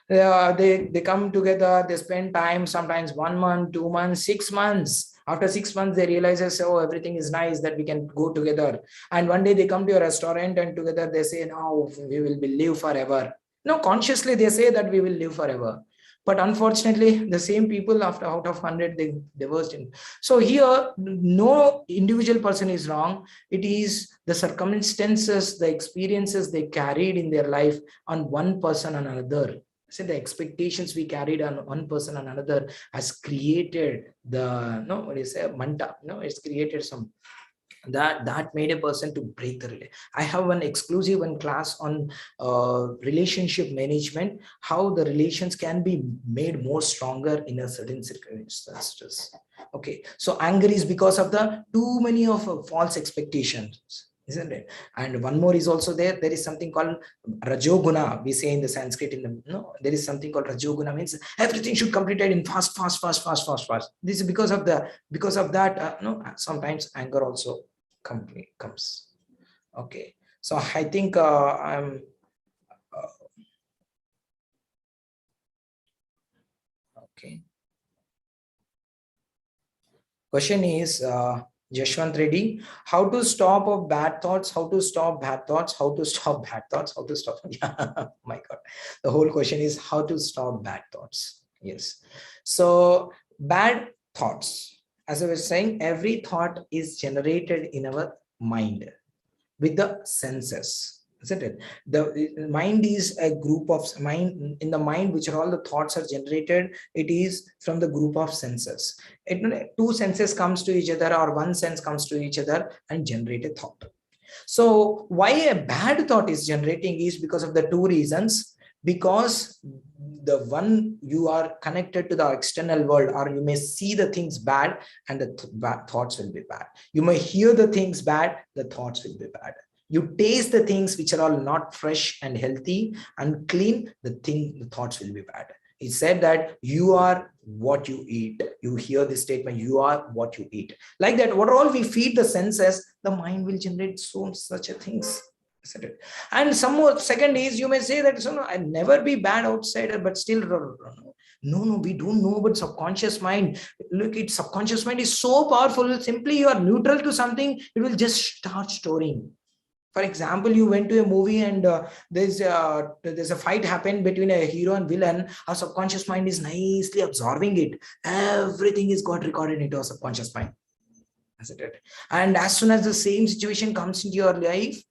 They come together, they spend time, sometimes 1 month, 2 months, 6 months. After 6 months, they realize, oh, everything is nice, that we can go together. And one day they come to a restaurant and together they say, no, we will live forever. No, consciously they say that we will live forever. But unfortunately, the same people out of 100, they divorced. So here, no individual person is wrong. It is the circumstances, the experiences they carried in their life on one person and another. So the expectations we carried on one person and another has created the manta. It's created some that made a person to break the relay. I have one exclusive one class on relationship management, how the relations can be made more stronger in a certain circumstances. Okay, so anger is because of the too many of false expectations, isn't it? And one more is also there. There is something called rajoguna. We say in the Sanskrit, in the there is something called rajoguna, means everything should completed in fast. This is because of that. Sometimes anger also comes. Okay, so I think I'm okay. Question is Jashwant Reddy, how to stop of bad thoughts, how to stop bad thoughts, how to stop bad thoughts, how to stop. Yeah, my God, the whole question is how to stop bad thoughts. Yes, so bad thoughts, as I was saying, every thought is generated in our mind with the senses, isn't it? The mind is a group of mind. In the mind, which are all the thoughts are generated, it is from the group of senses. Two senses comes to each other, or one sense comes to each other and generate a thought. So why a bad thought is generating is because of the two reasons. Because the one, you are connected to the external world, or you may see the things bad, and the bad thoughts will be bad. You may hear the things bad, the thoughts will be bad. You taste the things which are all not fresh and healthy and clean, the thoughts will be bad. He said that you are what you eat. You hear this statement, you are what you eat. Like that, what all we feed the senses, the mind will generate such a things. And some more, second is, you may say that, so no, I never be bad outsider, but still no, we don't know about subconscious mind. Look, its subconscious mind is so powerful. Simply you are neutral to something, it will just start storing. For example, you went to a movie and there's a fight happened between a hero and villain. Our subconscious mind is nicely absorbing it. Everything is got recorded into our subconscious mind. And as soon as the same situation comes into your life,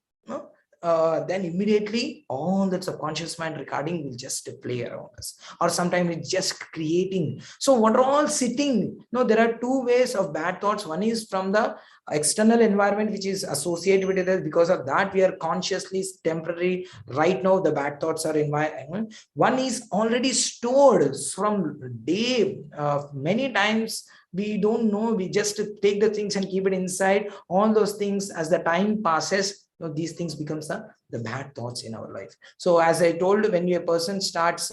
then immediately all that subconscious mind recording will just play around us, or sometimes it's just creating. So what are all sitting? No, there are two ways of bad thoughts. One is from the external environment, which is associated with it. Because of that, we are consciously temporary. Right now, the bad thoughts are environment. One is already stored from day. Many times we don't know. We just take the things and keep it inside. All those things, as the time passes, these things becomes the bad thoughts in our life. So as I told, when a person starts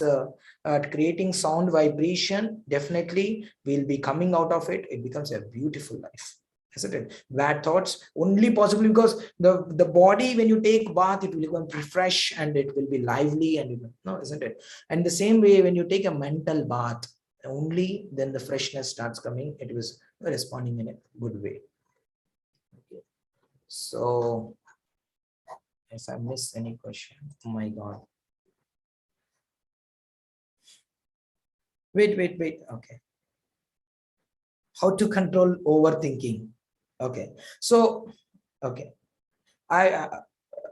creating sound vibration, definitely we'll be coming out of it. It becomes a beautiful life, isn't it? Bad thoughts only possible because the body, when you take bath, it will become refresh and it will be lively, and isn't it? And the same way, when you take a mental bath, only then the freshness starts coming. It was responding in a good way. Okay. So if I miss any question, oh my God. Wait. Okay. How to control overthinking? Okay. So, okay. I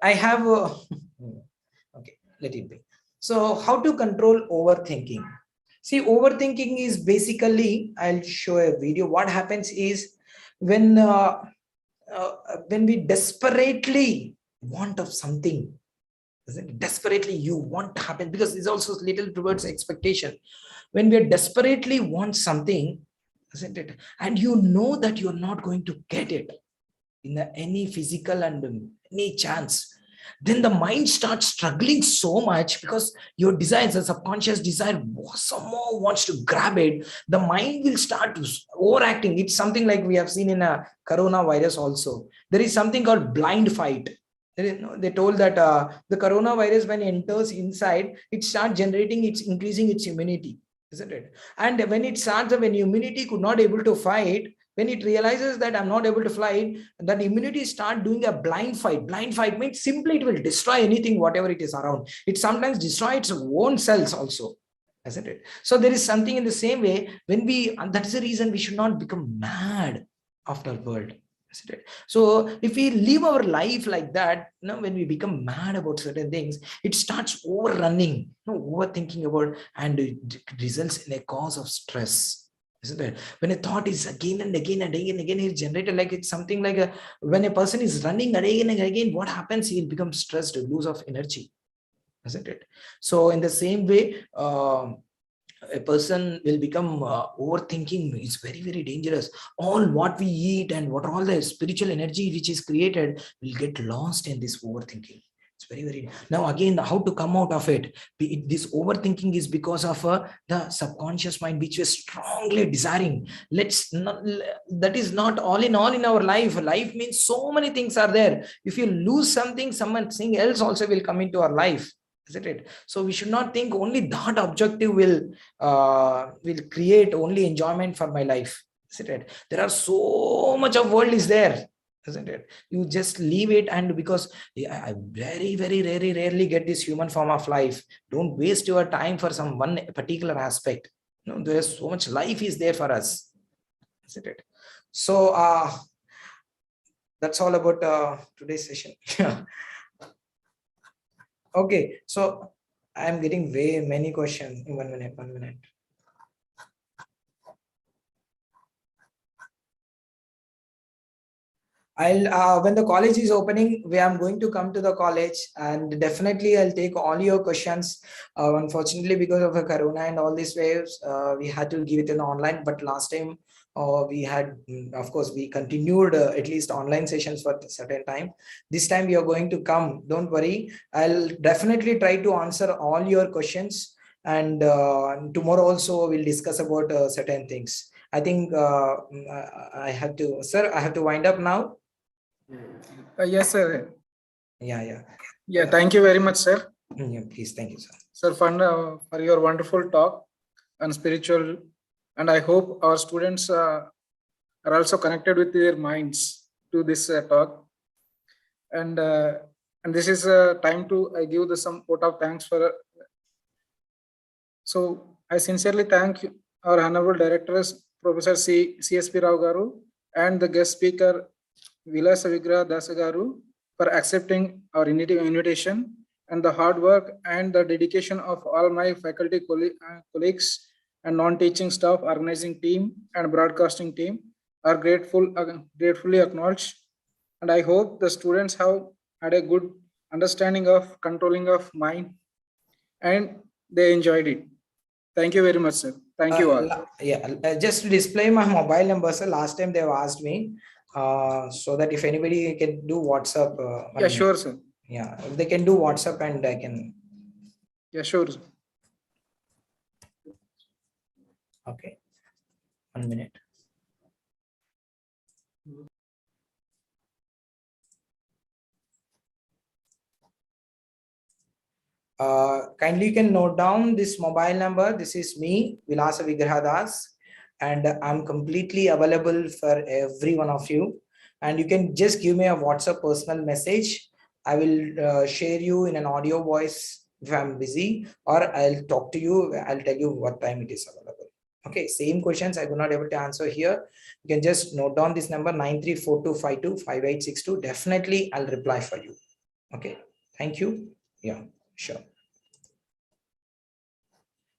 have okay, let it be. So how to control overthinking? See, overthinking is basically, I'll show a video. What happens is when we desperately want of something, desperately you want to happen, because it's also little towards expectation. When we desperately want something, isn't it, and you know that you're not going to get it in any physical and any chance, then the mind starts struggling so much, because your desires, the subconscious desire, somehow wants to grab it. The mind will start overacting. It's something like we have seen in a coronavirus also. There is something called blind fight. They told that the coronavirus, when it enters inside, it starts generating, it's increasing its immunity, isn't it? And when it starts, when immunity could not able to fight, when it realizes that I'm not able to fight, that immunity start doing a blind fight. Blind fight means simply it will destroy anything, whatever it is around. It sometimes destroys its own cells also, isn't it? So there is something in the same way when that's the reason we should not become mad after world. So if we live our life like that, when we become mad about certain things, it starts overrunning, overthinking about, and it results in a cause of stress. isn't it? When a thought is again and again and again and again is generated, like it's something like when a person is running again and again, what happens? He'll become stressed, lose of energy, isn't it? So in the same way, a person will become overthinking is very, very dangerous. All what we eat and what all the spiritual energy which is created will get lost in this overthinking. It's very, very. Now again, how to come out of it? This overthinking is because of the subconscious mind, which we're strongly desiring. Let's not, that is not all in all in our life. Life means so many things are there. If you lose something, something else also will come into our life, isn't it? So we should not think only that objective will create only enjoyment for my life, isn't it? There are so much of world is there, isn't it? You just leave it, and because I very, very rarely get this human form of life. Don't waste your time for some one particular aspect. No, there's so much life is there for us, isn't it? So that's all about today's session. Okay, so I'm getting way many questions in 1 minute. 1 minute. I'll when the college is opening, I'm going to come to the college, and definitely I'll take all your questions. Unfortunately, because of the corona and all these waves, we had to give it in online. But last time, we had, of course, we continued at least online sessions for a certain time. This time we are going to come. Don't worry. I'll definitely try to answer all your questions. And tomorrow also we'll discuss about certain things. I think I have to, sir, I have to wind up now. Yes, sir. Yeah. Yeah, thank you very much, sir. Yeah, please, thank you, sir. Sir, for your wonderful talk on spiritual, and I hope our students are also connected with their minds to this talk. And this is time to give some vote of thanks for. So I sincerely thank our honorable directors, Professor CSP Rao Garu, and the guest speaker Vilasa Vigraha Dasa Garu, for accepting our invitation, and the hard work and the dedication of all my faculty colleagues and non-teaching staff, organizing team and broadcasting team are gratefully acknowledged. And I hope the students have had a good understanding of controlling of mind and they enjoyed it. Thank you very much, sir. Thank you all. Just to display my mobile number, sir. Last time they have asked me, so that if anybody can do WhatsApp. Yeah, sure, sir. Yeah, if they can do WhatsApp, and I can. Yeah, sure, sir. Okay, 1 minute. Kindly you can note down this mobile number. This is me, Vilasa Vigrahadas, and I'm completely available for every one of you. And you can just give me a WhatsApp personal message. I will share you in an audio voice if I'm busy, or I'll talk to you. I'll tell you what time it is available. Okay, same questions I will not able to answer here. You can just note down this number 9342525862. Definitely I'll reply for you. Okay, thank you. Yeah. Sure.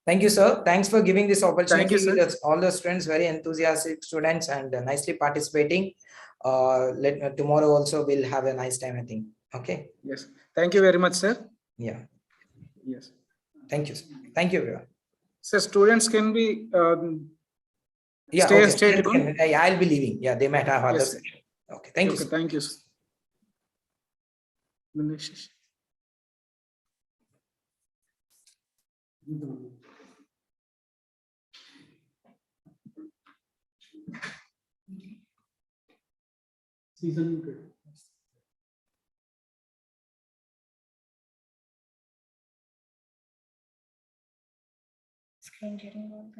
Thank you, sir. Thanks for giving this opportunity. Thank you, sir. All the students, very enthusiastic students, and nicely participating. Tomorrow also we'll have a nice time, I think. Okay. Yes. Thank you very much, sir. Yeah. Yes. Thank you, sir. Thank you, everyone. So students can be yeah. stay Okay. tuned. I'll be leaving. Yeah, they might have other Yes, section. Okay. Thank you. Okay. Sir. Thank you, sir. Season 2. Screen sharing on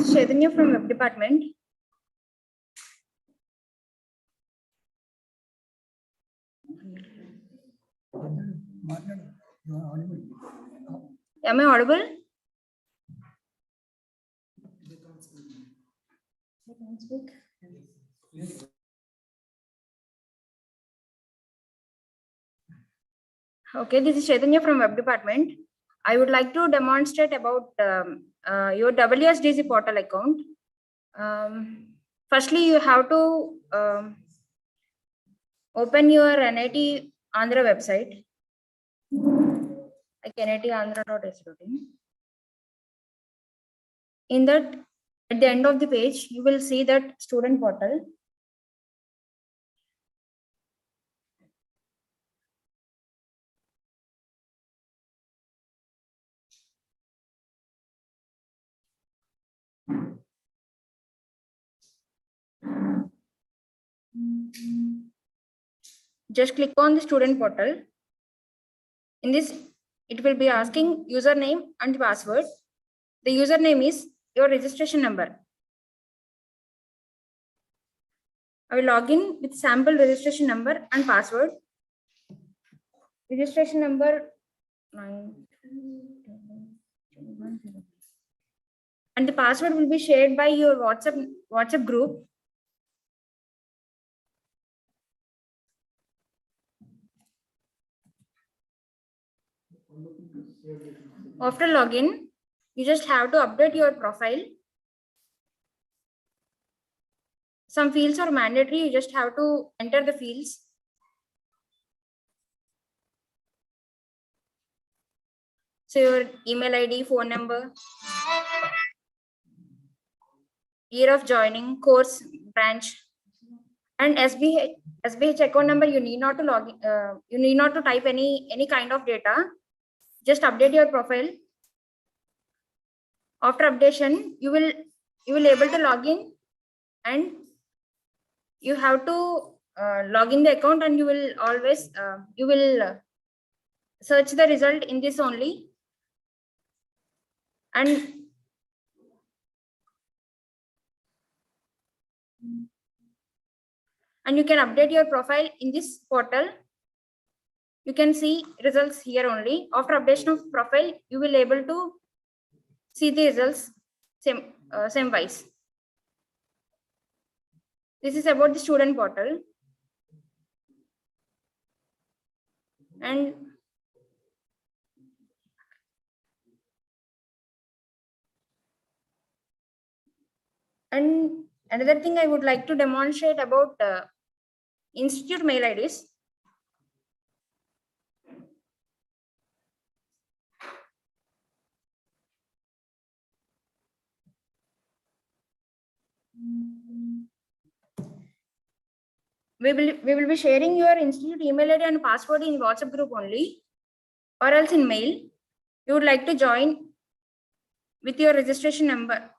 This is Chaitanya from Web Department. Am I audible? They can't speak. Okay, this is Chaitanya from Web Department. I would like to demonstrate about your WSDC portal account. Firstly, you have to open your NIT Andhra website, like nitandhra.ac.in. In that, at the end of the page, you will see that student portal. Just click on the student portal. In this, it will be asking username and password. The username is your registration number. I will log in with sample registration number and password. Registration number 9. And the password will be shared by your WhatsApp group. After login, you just have to update your profile. Some fields are mandatory. You just have to enter the fields. So your email ID, phone number, year of joining, course, branch, and SBH account number. You need not to log in, you need not to type any kind of data. Just update your profile. After updation, you will able to log in, and you have to log in the account, and you will always search the result in this only. And you can update your profile in this portal. You can see results here only. After updation of profile, you will able to see the results same wise. This is about the student portal. And another thing I would like to demonstrate about institute mail IDs. We will be sharing your institute email ID and password in WhatsApp group only, or else in mail. You would like to join with your registration number.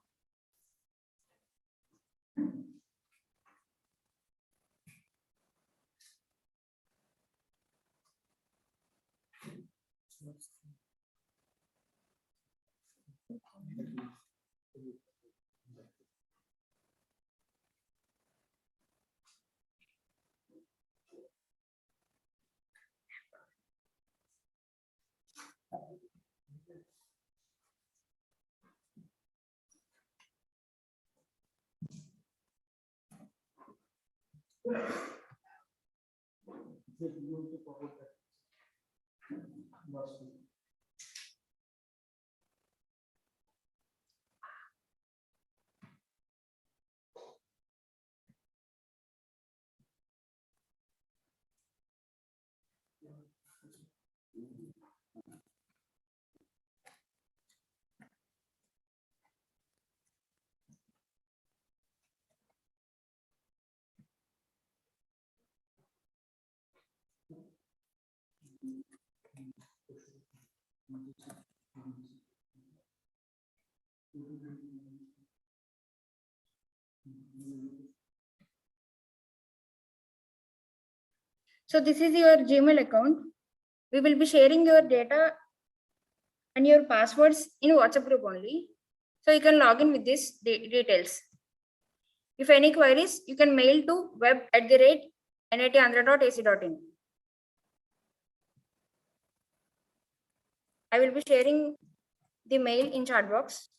So this is your Gmail account. We will be sharing your data and your passwords in WhatsApp group only. So you can log in with these details. If any queries, you can mail to web@nitandhra.ac.in. I will be sharing the mail in chat box.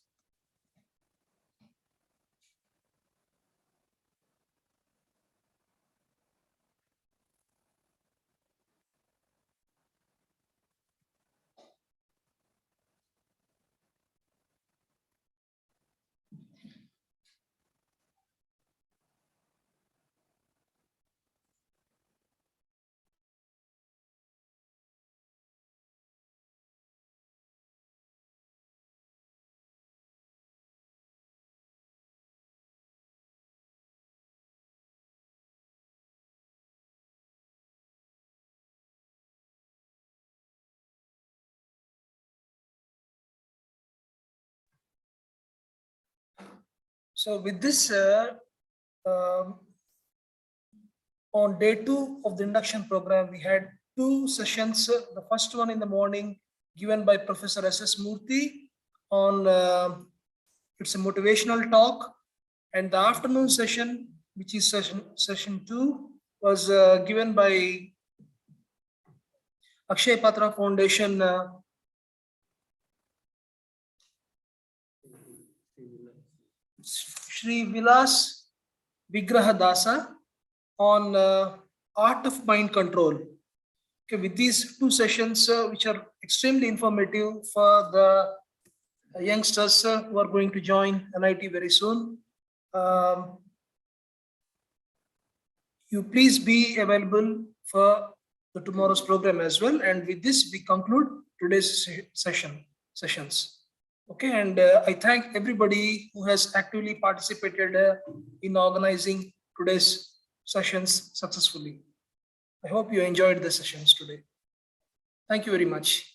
So with this, on day 2 of the induction program, we had 2 sessions. The first one in the morning given by Professor S.S. Murthy on it's a motivational talk, and the afternoon session, which is session 2, was given by Akshaya Patra Foundation Shri Vilas Vigrahadasa on art of mind control. Okay, with these 2 sessions, which are extremely informative for the youngsters who are going to join NIT very soon. You please be available for the tomorrow's program as well. And with this, we conclude today's sessions. Okay, and I thank everybody who has actively participated in organizing today's sessions successfully. I hope you enjoyed the sessions today. Thank you very much.